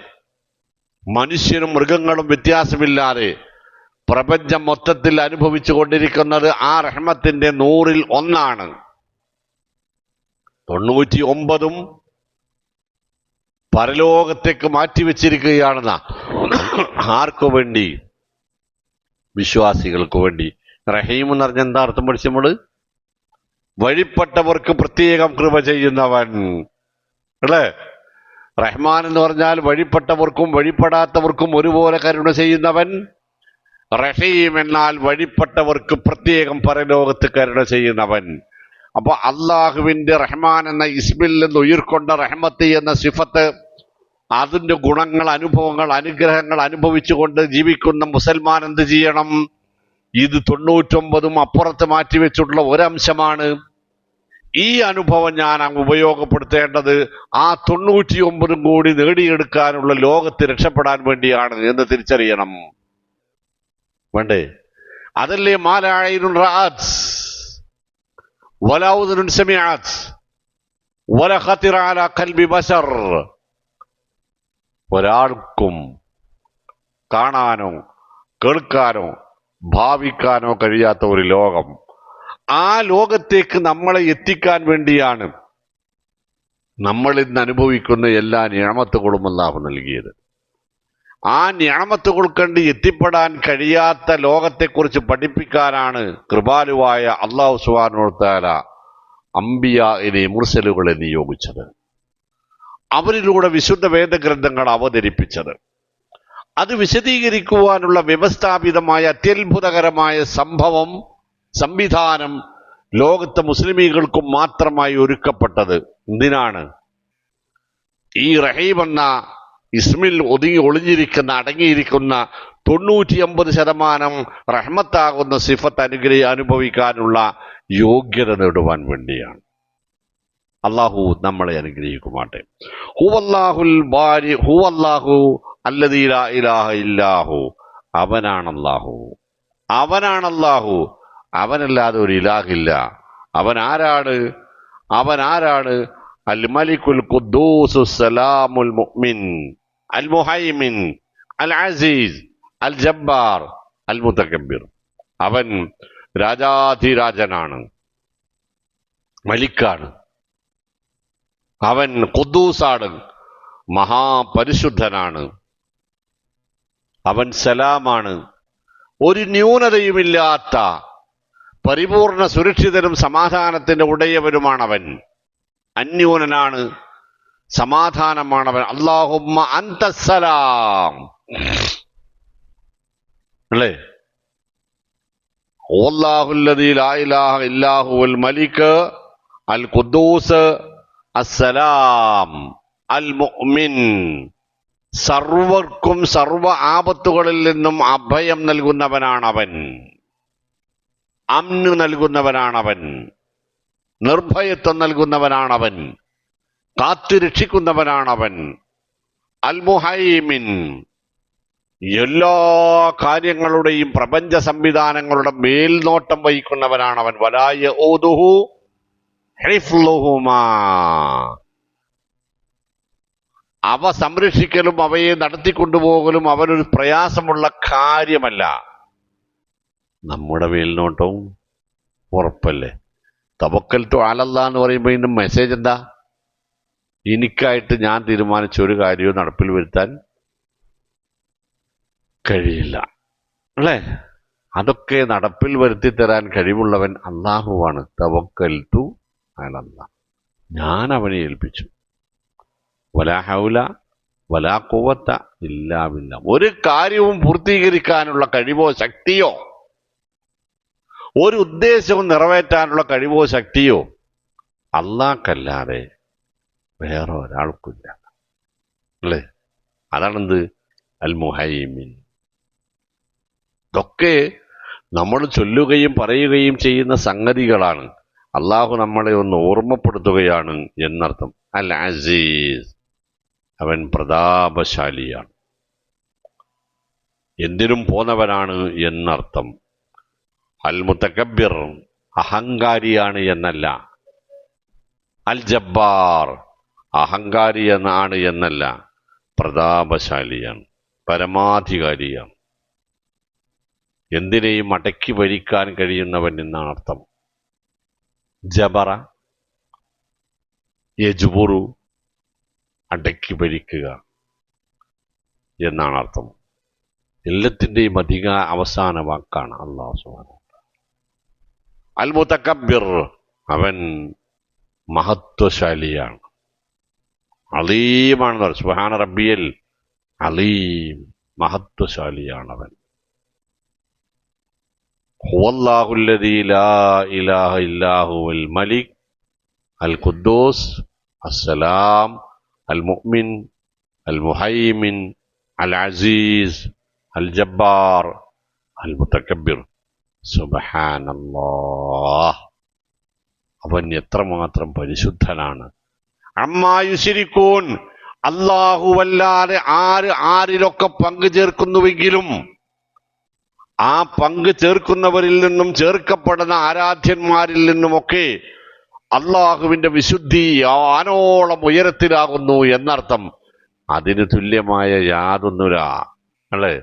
മനുഷ്യനും മൃഗങ്ങളും വ്യത്യാസമില്ലാതെ പ്രപഞ്ചം മൊത്തത്തിൽ അനുഭവിച്ചു കൊണ്ടിരിക്കുന്നത് ആ റഹ്മത്തിന്റെ 100-ൽ 1 99 പരലോകത്തേക്ക് മാറ്റിവെച്ചിരിക്കുകയാണെന്ന. ആർക്കു വേണ്ടി? വിശ്വാസികൾക്ക് വേണ്ടി. റഹീം എന്ന് പറഞ്ഞ എന്താ അർത്ഥം പഠിച്ചു നമ്മള്? വഴിപ്പെട്ടവർക്ക് പ്രത്യേകം കൃപ ചെയ്യുന്നവൻ, അല്ലേ? റഹ്മാൻ എന്ന് പറഞ്ഞാൽ വഴിപ്പെട്ടവർക്കും വഴിപ്പെടാത്തവർക്കും ഒരുപോലെ കരുണ ചെയ്യുന്നവൻ. റഹീം എന്നാൽ വഴിപ്പെട്ടവർക്ക് പ്രത്യേകം പരലോകത്ത് കരുണ ചെയ്യുന്നവൻ. അപ്പൊ അള്ളാഹുവിന്റെ റഹ്മാൻ എന്ന ഇസ്മിൽ നിന്ന് ഉയർക്കൊണ്ട റഹ്മത്ത് എന്ന സിഫത്ത്, അതിന്റെ ഗുണങ്ങൾ, അനുഭവങ്ങൾ, അനുഗ്രഹങ്ങൾ അനുഭവിച്ചുകൊണ്ട് ജീവിക്കുന്ന മുസൽമാൻ എന്ത് ചെയ്യണം? ഇത് 99 അപ്പുറത്ത് മാറ്റിവെച്ചിട്ടുള്ള ഒരംശമാണ്. ഈ അനുഭവം ഞാൻ ഉപയോഗപ്പെടുത്തേണ്ടത് ആ 99 കൂടി നേടിയെടുക്കാനുള്ള, ലോകത്ത് രക്ഷപ്പെടാൻ വേണ്ടിയാണ് എന്ന് തിരിച്ചറിയണം. വേണ്ടേ? അതല്ലേ മാലായിനുൻ റഅത് വലാ ഉദുനുൻ സമിഅത് വലാ ഖതിറ അലാ ഖൽബി ബശർ. ഒരാൾക്കും കാണാനോ കേൾക്കാനോ ഭാവിക്കാനോ കഴിയാത്ത ഒരു ലോകം. ആ ലോകത്തേക്ക് നമ്മളെ എത്തിക്കാൻ വേണ്ടിയാണ് നമ്മൾ ഇന്ന് അനുഭവിക്കുന്ന എല്ലാ നിഅമത്തുകളും അല്ലാഹു നൽകിയത്. ആ നിഅമത്തുകൾ കണ്ട് എത്തിപ്പെടാൻ കഴിയാത്ത ലോകത്തെക്കുറിച്ച് പഠിപ്പിക്കാനാണ് കൃപാലുവായ അല്ലാഹു സുബ്ഹാനഹു വ തആല അംബിയാഇനെ, മുർസലുകളെ നിയോഗിച്ചത്. അവരിലൂടെ വിശുദ്ധ വേദഗ്രന്ഥങ്ങൾ അവതരിപ്പിച്ചത്. അത് വിശദീകരിക്കുവാനുള്ള വ്യവസ്ഥാപിതമായ അത്യത്ഭുതകരമായ സംവിധാനം ലോകത്തെ മുസ്ലിമീകൾക്കും മാത്രമായി ഒരുക്കപ്പെട്ടത്. എന്തിനാണ്? ഈ റഹീം എന്ന ഇസ്മിൽ ഒളിഞ്ഞിരിക്കുന്ന, അടങ്ങിയിരിക്കുന്ന 99% റഹ്മത്താകുന്ന സിഫത്ത് അനുഭവിക്കാനുള്ള യോഗ്യത നേടുവാൻ വേണ്ടിയാണ്. അള്ളാഹു നമ്മളെ അനുഗ്രഹിക്കുമാട്ടെ. ഹുവല്ലാഹുൽ ബാരി ഹുവല്ലാഹു അല്ലദീ ലാ ഇലാഹ ഇല്ലാഹു. അവനാണല്ലാഹു. അവനാണല്ലാഹു. അവനല്ലാതെ ഒരു ഇലാഹില്ല. അവൻ ആരാണ്? അൽ മലിക്കുൽ ഖുദ്ദൂസ് സലാമുൽ മുഅ്മിൻ അൽ മുഹൈമിൻ അൽ അസീസ് അൽ ജബ്ബാർ അൽ മുതകബ്ബിർ. അവൻ രാജാധിരാജനാണ്, മലിക്കാണ്. അവൻ ഖുദ്ദൂസാണ്, മഹാപരിശുദ്ധനാണ്. അവൻ സലാമാണ്, ഒരു ന്യൂനതയുമില്ലാത്ത പരിപൂർണ സുരക്ഷിതനും സമാധാനത്തിന്റെ ഉടയവനുമാണവൻ. അന്യൂനനാണ്, സമാധാനമാണവൻ. അല്ലാഹുമ്മ അന്തസ്സലാം അല്ലേ? അല്ലാഹുല്ലദീ ലാ ഇലാഹ ഇല്ലാ ഹുവൽ മലിക് അൽ ഖുദ്ദൂസ് അസ്സലാം അൽ മുഅ്മിൻ. സർവർക്കും സർവ ആപത്തുകളിൽ നിന്നും അഭയം നൽകുന്നവനാണവൻ, അമ്ന് നൽകുന്നവനാണവൻ, നിർഭയത്വം നൽകുന്നവനാണവൻ, കാത്തുരക്ഷിക്കുന്നവനാണവൻ. അൽ മുഹൈമിൻ, എല്ലാ കാര്യങ്ങളുടെയും പ്രപഞ്ച സംവിധാനങ്ങളുടെ മേൽനോട്ടം വഹിക്കുന്നവനാണവൻ. വലാ യഊദുഹു ഹിഫ്ളുഹുമാ, അവ സംരക്ഷിക്കലും അവയെ നടത്തിക്കൊണ്ടുപോകലും അവനൊരു പ്രയാസമുള്ള കാര്യമല്ല. നമ്മുടെ മേൽനോട്ടവും ഉറപ്പല്ലേ? തവക്കൽതു അലല്ലാഹ് എന്ന് പറയുമ്പോൾ ഇതിന്റെ മെസ്സേജ് എന്താ? എനിക്കായിട്ട് ഞാൻ തീരുമാനിച്ച ഒരു കാര്യവും നടപ്പിൽ വരുത്താൻ കഴിയില്ല അല്ലേ? അതൊക്കെ നടപ്പിൽ വരുത്തി തരാൻ കഴിവുള്ളവൻ അല്ലാഹുവാണ്. തവക്കൽതു അലല്ലാഹ്, ഞാൻ അവനെ ഏൽപ്പിച്ചു. വലാ ഹൗല വലാ ഖുവത ഇല്ലാ ബില്ലാഹ്, ഒരു കാര്യവും പൂർത്തീകരിക്കാനുള്ള കഴിവോ ശക്തിയോ, ഒരു ഉദ്ദേശവും നിറവേറ്റാനുള്ള കഴിവോ ശക്തിയോ അല്ലാഹ്ക്കല്ലാതെ വേറെ ഒരാൾക്കില്ല അല്ലേ? അതാണെന്ത്? അൽ മുഹൈമിൻ. ഇതൊക്കെ നമ്മൾ ചൊല്ലുകയും പറയുകയും ചെയ്യുന്ന സംഗതികളാണ്. അള്ളാഹു നമ്മളെ ഒന്ന് ഓർമ്മപ്പെടുത്തുകയാണ് എന്നർത്ഥം. അൽ അസീസ്, അവൻ പ്രതാപശാലിയാണ്, എന്തിനും പോന്നവനാണ് എന്നർത്ഥം. അൽ മുതകബ്ബിർ, അഹങ്കാരിയാണ് എന്നല്ല. അൽ ജബ്ബാർ, അഹങ്കാരി എന്നാണ് എന്നല്ല, പ്രതാപശാലിയാണ്, പരമാധികാരിയാണ്, എന്തിനേയും അടക്കി ഭരിക്കാൻ കഴിയുന്നവൻ എന്നാണ് അർത്ഥം. ജബറ യജ്ബുറു, അടക്കി ഭരിക്കുക എന്നാണ് അർത്ഥം. എല്ലാത്തിൻ്റെയും അവസാന വാക്കാണ് അല്ലാഹു സുബ്ഹാനഹു. അൽ മുതകബ്ബിർ, അവൻ മഹത്വശാലിയാണ്, അലീമാണെന്ന് പറയും. സുബ്ഹാന റബ്ബിയൽ അലീം, മഹത്വശാലിയാണവൻ. ഹുവല്ലാഹുല്ലദീ ലാ ഇലാഹ ഇല്ലാ ഹുവൽ മലിക് അൽ ഖുദ്ദൂസ് അസ്സലാം അൽ മുഅ്മിൻ അൽ മുഹൈമിൻ അൽ അസീസ് അൽ ജബ്ബാർ അൽ മുതകബ്ബിർ. സുബ്ഹാനല്ലാഹ്, അവൻ എത്രമാത്രം പരിശുദ്ധനാണ്. അമ്മാ യുശ്രികൂൻ, അല്ലാഹുവല്ലാതെ ആരിലൊക്കെ പങ്കു ചേർക്കുന്നുവെങ്കിലും ആ പങ്കു ചേർക്കുന്നവരിൽ നിന്നും ചേർക്കപ്പെടുന്ന ആരാധ്യന്മാരിൽ നിന്നുമൊക്കെ അള്ളാഹുവിന്റെ വിശുദ്ധി ആനോളം ഉയരത്തിലാകുന്നു എന്നർത്ഥം. അതിന് തുല്യമായ യാതൊന്നുമില്ല അല്ലേ?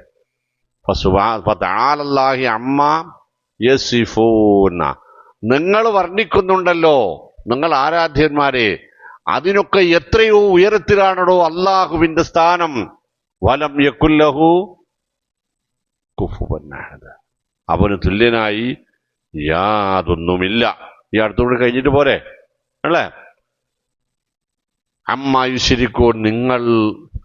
ഫതആലല്ലാഹി അമ്മാ യസിഫൂന, നിങ്ങൾ വർണ്ണിക്കുന്നുണ്ടല്ലോ നിങ്ങൾ ആരാധ്യന്മാരെ, അതിനൊക്കെ എത്രയോ ഉയരത്തിലാണോ അള്ളാഹുവിന്റെ സ്ഥാനം. വലം യകുല്ലഹു കുഫുവൻ അഹദ്, അവന് തുല്യനായി യാതൊന്നുമില്ല. ഈ അടുത്തോട് കഴിഞ്ഞിട്ട് പോരെ അല്ലേ? അമ്മാ യുശ്രികൂൻ, നിങ്ങൾ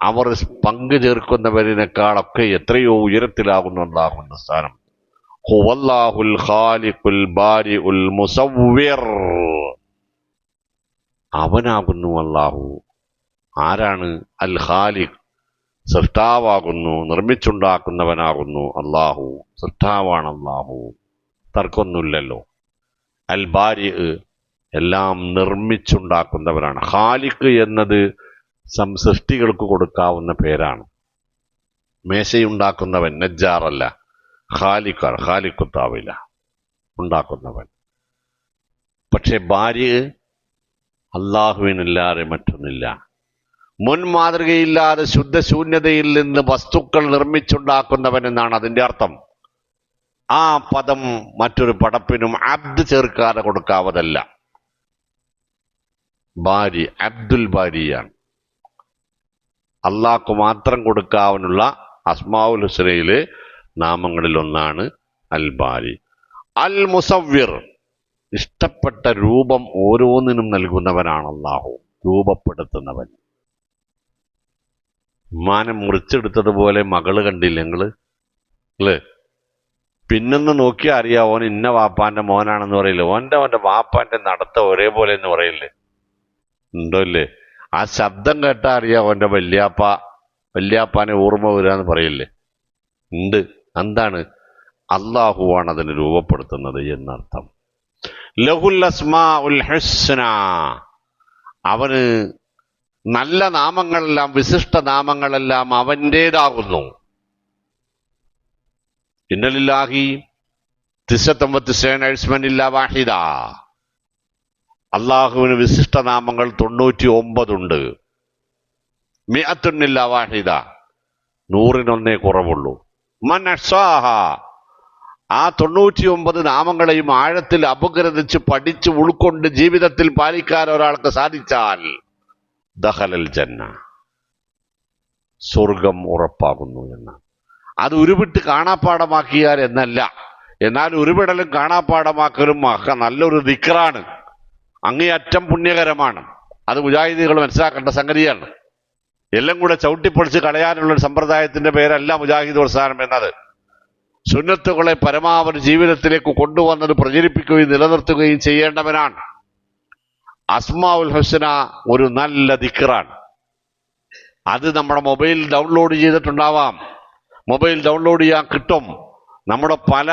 അവർ പങ്കു ചേർക്കുന്നവരിനേക്കാളൊക്കെ എത്രയോ ഉയരത്തിലാകുന്നു അല്ലാഹുവിന്റെ സ്ഥാനം. ഹുവല്ലാഹുൽ ഖാലിഖുൽ ബാരിഉൽ മുസവ്വിർ, അവനാകുന്നു അല്ലാഹു. ആരാണ്? അൽ ഖാലിഖ്, സൃഷ്ടാവാകുന്നു, നിർമ്മിച്ചുണ്ടാക്കുന്നവനാകുന്നു അല്ലാഹു. സൃഷ്ടാവാണ് അല്ലാഹു, തർക്കൊന്നുമില്ലല്ലോ. അൽ ബാരി, എല്ലാം നിർമ്മിച്ചുണ്ടാക്കുന്നവനാണ്. ഖാലിഖ് എന്നത് സൃഷ്ടികൾക്ക് കൊടുക്കാവുന്ന പേരാണ്. മേശയുണ്ടാക്കുന്നവൻ നജ്ജാറല്ല, ഖാലിഖാണ്. ഖാലിഖുത്താവില്ല, ഉണ്ടാക്കുന്നവൻ. പക്ഷെ ബാരി അള്ളാഹുവിനല്ലാതെ മറ്റൊന്നില്ല. മുൻ മാതൃകയില്ലാതെ ശുദ്ധശൂന്യതയിൽ നിന്ന് വസ്തുക്കൾ നിർമ്മിച്ചുണ്ടാക്കുന്നവൻ എന്നാണ് അതിന്റെ അർത്ഥം. ആ പദം മറ്റൊരു പടപ്പിനും അബ്ദ് ചേർക്കാതെ കൊടുക്കാവതല്ല. ബാരി, അബ്ദുൽ ബാരിയാണ്. അള്ളാഹ്ക്ക് മാത്രം കൊടുക്കാവുന്ന അസ്മാഉൽ ഹുസ്നയിലെ നാമങ്ങളിൽ ഒന്നാണ് അൽ ബാരി. അൽ മുസവ്വിർ, ഇഷ്ടപ്പെട്ട രൂപം ഓരോന്നിനും നൽകുന്നവനാണ് അല്ലാഹു, രൂപപ്പെടുത്തുന്നവൻ. മാനം മുറിച്ചെടുത്തതുപോലെ മകള് കണ്ടില്ല നിങ്ങള് അല്ലേ? പിന്നൊന്ന് നോക്കിയാൽ അറിയാം ഓൻ ഇന്ന വാപ്പാന്റെ മോനാണെന്ന് പറയില്ലേ. ഓന്റെ വാപ്പാന്റെ നടത്ത ഒരേപോലെ എന്ന് പറയില്ലേ? ഉണ്ടോ ഇല്ലേ? ആ ശബ്ദം കേട്ടാ അറിയാം ഓന്റെ വല്യാപ്പാനെ ഓർമ്മ വരികയെന്ന് പറയില്ലേ? ഉണ്ട്. എന്താണ്? അള്ളാഹുവാണ് അതിന് രൂപപ്പെടുത്തുന്നത് എന്നർത്ഥം. ലഹുൽ അസ്മാഉൽ ഹുസ്ന, അവന് നല്ല നാമങ്ങളെല്ലാം, വിശിഷ്ട നാമങ്ങളെല്ലാം അവൻ്റേതാകുന്നു. ഇന്നലില്ലാഹി 99 ഇസ്മനില്ല വാഹിദ, അള്ളാഹുവിന് വിശിഷ്ട നാമങ്ങൾ 99 ഉണ്ട്. മിഅത്തുന്നില്ല വാഹിദ, 100 കുറവുള്ളൂ. മൻ അഹ്സാഹ, ആ 99 നാമങ്ങളെയും ആഴത്തിൽ അപഗ്രഥിച്ച് പഠിച്ച് ഉൾക്കൊണ്ട് ജീവിതത്തിൽ പാലിക്കാൻ ഒരാൾക്ക് സാധിച്ചാൽ ദഖലൽ ജന്ന, സ്വർഗം ഉറപ്പാകുന്നു എന്ന്. അത് ഉരുവിട്ട് കാണാപ്പാടമാക്കിയാൽ എന്നല്ല. എന്നാൽ ഉരുവിടലും കാണാപ്പാടമാക്കലും നല്ലൊരു ദിക്റാണ്, അങ്ങേയറ്റം പുണ്യകരമാണ്. അത് മുജാഹിദുകൾ മനസ്സിലാക്കേണ്ട സംഗതിയാണ്. എല്ലാം കൂടെ ചവിട്ടിപ്പൊളിച്ച് കളയാനുള്ള ഒരു സമ്പ്രദായത്തിന്റെ പേരല്ല മുജാഹിദ് പ്രസ്ഥാനം എന്നത്. സുന്നത്തുകളെ പരമാവധി ജീവിതത്തിലേക്ക് കൊണ്ടുവന്നത് പ്രചരിപ്പിക്കുകയും നിലനിർത്തുകയും ചെയ്യേണ്ടവനാണ്. അസ്മാഉൽ ഹുസ്ന ഒരു നല്ല ദിക്റാണ്. അത് നമ്മുടെ മൊബൈൽ ഡൗൺലോഡ് ചെയ്തിട്ടുണ്ടാവാം, മൊബൈൽ ഡൗൺലോഡ് ചെയ്യാൻ കിട്ടും. നമ്മുടെ പല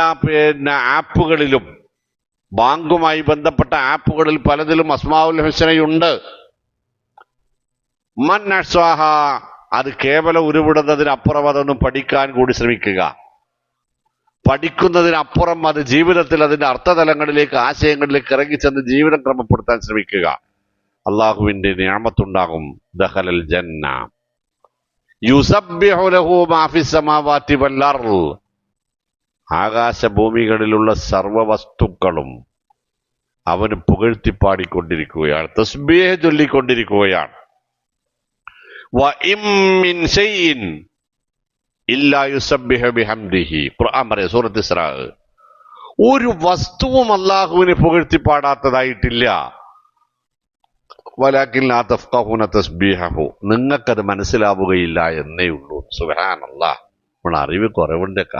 ആപ്പുകളിലും, ബാങ്കുമായി ബന്ധപ്പെട്ട ആപ്പുകളിൽ പലതിലും അസ്മാഉൽ ഹുസ്നയുണ്ട്. മൻ അഹ്സാഹ, അത് കേവലം ഉരുവിടുന്നതിനപ്പുറം അതൊന്നും പഠിക്കാൻ കൂടി ശ്രമിക്കുക. പഠിക്കുന്നതിനപ്പുറം അത് ജീവിതത്തിൽ അതിന്റെ അർത്ഥതലങ്ങളിലേക്ക്, ആശയങ്ങളിലേക്ക് ഇറങ്ങിച്ചെന്ന് ജീവിതം ക്രമപ്പെടുത്താൻ ശ്രമിക്കുക. അള്ളാഹുവിന്റെ നിഅമത്തുണ്ടാകും. ദഖലൽ ജന്ന യുസബ്ബിഹു ലഹു മാ ഫിസ് സമാവാതി വൽ അർള്, ആകാശഭൂമികളിലുള്ള സർവ്വ വസ്തുക്കളും അവന് പുകഴ്ത്തിപ്പാടിക്കൊണ്ടിരിക്കുകയാണ്, തസ്ബീഹ് ചൊല്ലിക്കൊണ്ടിരിക്കുകയാണ്. വ ഇം മിൻ ശൈഇൻ ഇല്ലാ യുസബ്ബിഹു ബിഹംദിഹി, ഖുർആൻ പറയും സൂറത്ത് ഇസ്രാ, ഒരു വസ്തുവും അല്ലാഹുവിനെ പുകഴ്ത്തിപ്പാടാത്തതായിട്ടില്ല. വലാകിൻ ലാ തഫ്ഖഹൂന തസ്ബീഹഹു, നിങ്ങൾക്കത് മനസ്സിലാവുകയില്ല എന്നേ ഉള്ളൂ. സുബ്ഹാനല്ലാഹ്, നമ്മൾ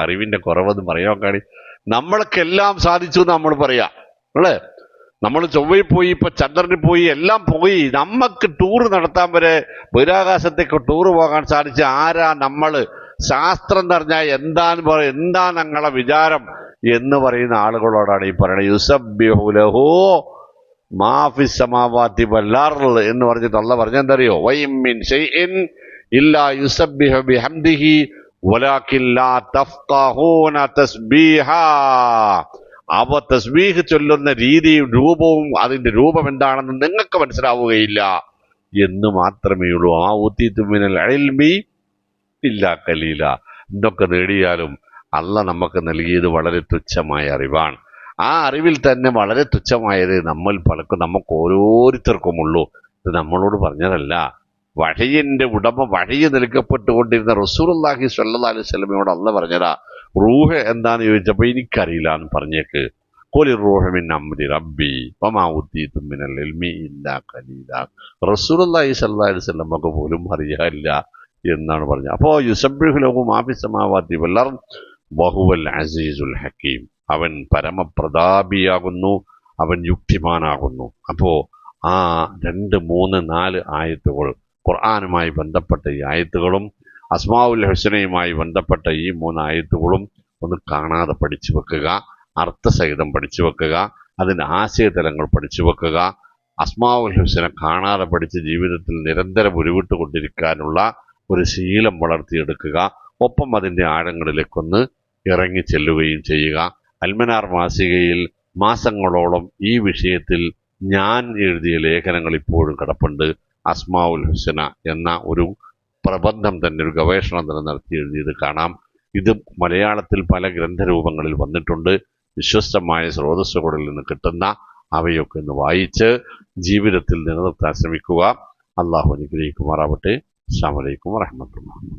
അറിവിന്റെ കുറവെന്ന് പറയാൻ കാടി. നമ്മൾക്കെല്ലാം സാധിച്ചു നമ്മൾ പറയാ അല്ലേ? നമ്മൾ ചൊവ്വയിൽ പോയി, ഇപ്പൊ ചന്ദ്രനിൽ പോയി, എല്ലാം പോയി. നമുക്ക് ടൂർ നടത്താൻ വരെ, ബഹിരാകാശത്തേക്ക് ടൂർ പോകാൻ സാധിച്ച ആരാ നമ്മള്? ശാസ്ത്രം എന്ന് പറഞ്ഞാൽ എന്താ ഞങ്ങളെ വിചാരം എന്ന് പറയുന്ന ആളുകളോടാണ് ഈ പറയുന്നത്. യുസബ്ബിഹു ലഹു മാ ഫിസ് സമാവാതി വൽ അർള് എന്ന് പറഞ്ഞിട്ട് അല്ലാഹ് പറഞ്ഞെന്തറിയോ? വഇം മിൻ ശൈഇൻ ഇല്ലാ യുസബ്ബിഹു ബിഹംദിഹി വലാകിൻ ലാ തഫ്ഖഹൂന തസ്ബീഹാ, അവ തസ്ബീഹ് ചൊല്ലുന്ന രീതിയും രൂപവും അതിന്റെ രൂപം എന്താണെന്ന് നിങ്ങൾക്ക് മനസ്സിലാവുകയില്ല എന്ന് മാത്രമേ ഉള്ളൂ. ആ ഊതീതു മിനൽ ഇൽമി ഇല്ലാ ഖലീല, എന്തൊക്കെ നേടിയാലും അല്ലാഹ് നമുക്ക് നൽകിയത് വളരെ തുച്ഛമായ അറിവാണ്. ആ അറിവിൽ തന്നെ വളരെ തുച്ഛമായത് നമുക്ക് ഓരോരുത്തർക്കുമുള്ളൂ. ഇത് നമ്മളോട് പറഞ്ഞതല്ല, വഹയിന്റെ ഉടമ, വഹയി നൽകപ്പെട്ടുകൊണ്ടിരുന്ന റസൂലുള്ളാഹി സ്വല്ലല്ലാഹി അലൈഹി വസല്ലമയോട് അല്ലാഹ് പറഞ്ഞതാ. റൂഹ് എന്താന്ന് ചോദിച്ചപ്പോ എനിക്കറിയില്ല എന്ന് പറഞ്ഞേക്ക്. ഖുലി റൂഹു മിൻ അംരി റബ്ബി വമാ ഊതീതു മിനൽ ഇൽമി ഇല്ലാ ഖലീല. റസൂലുള്ളാഹി സ്വല്ലല്ലാഹി അലൈഹി വസല്ലമക്ക് പോലും അറിയില്ല എന്നാണ് പറഞ്ഞത്. അപ്പോ യുസബ്ബിഹു ലഹു മാ ഫിസ് സമാവാതി വൽ അർദ് വഹുവൽ അസീസുൽ ഹകീം, അവൻ പരമപ്രതാപിയാകുന്നു, അവൻ യുക്തിമാനാകുന്നു. അപ്പോ ആ 2, 3, 4 ആയത്തുകൾ, ഖുർആനുമായി ബന്ധപ്പെട്ട ഈ ആയത്തുകളും അസ്മാഉൽ ഹുസ്നയുമായി ബന്ധപ്പെട്ട ഈ 3 ആയത്തുകളും ഒന്ന് കാണാതെ പഠിച്ചു വെക്കുക, അർത്ഥസഹിതം പഠിച്ചു വെക്കുക, അതിൻ്റെ ആശയതലങ്ങൾ പഠിച്ചു വെക്കുക. അസ്മാഉൽ ഹുസ്ന കാണാതെ പഠിച്ച് ജീവിതത്തിൽ നിരന്തരം ഉരുവിട്ടുകൊണ്ടിരിക്കാനുള്ള ഒരു ശീലം വളർത്തിയെടുക്കുക. ഒപ്പം അതിൻ്റെ ആഴങ്ങളിലേക്കൊന്ന് ഇറങ്ങി ചെല്ലുകയും ചെയ്യുക. അൽമനാർ മാസികയിൽ മാസങ്ങളോളം ഈ വിഷയത്തിൽ ഞാൻ എഴുതിയ ലേഖനങ്ങൾ ഇപ്പോഴും കിടപ്പുണ്ട്. അസ്മാഉൽ ഹുസ്ന എന്ന ഒരു പ്രബന്ധം തന്നെ, ഒരു ഗവേഷണം തന്നെ നടത്തി എഴുതിയത് കാണാം. ഇത് മലയാളത്തിൽ പല ഗ്രന്ഥരൂപങ്ങളിൽ വന്നിട്ടുണ്ട്. വിശ്വസ്തമായ സ്രോതസ്സുകളിൽ നിന്ന് കിട്ടുന്ന അവയൊക്കെ ഒന്ന് വായിച്ച് ജീവിതത്തിൽ നിലനിർത്താൻ ശ്രമിക്കുക. അള്ളാഹു അനുഗ്രഹിക്കുമാറാവട്ടെ. അസ്സലാമു അലൈക്കും വറഹ്മത്തുള്ളാഹി.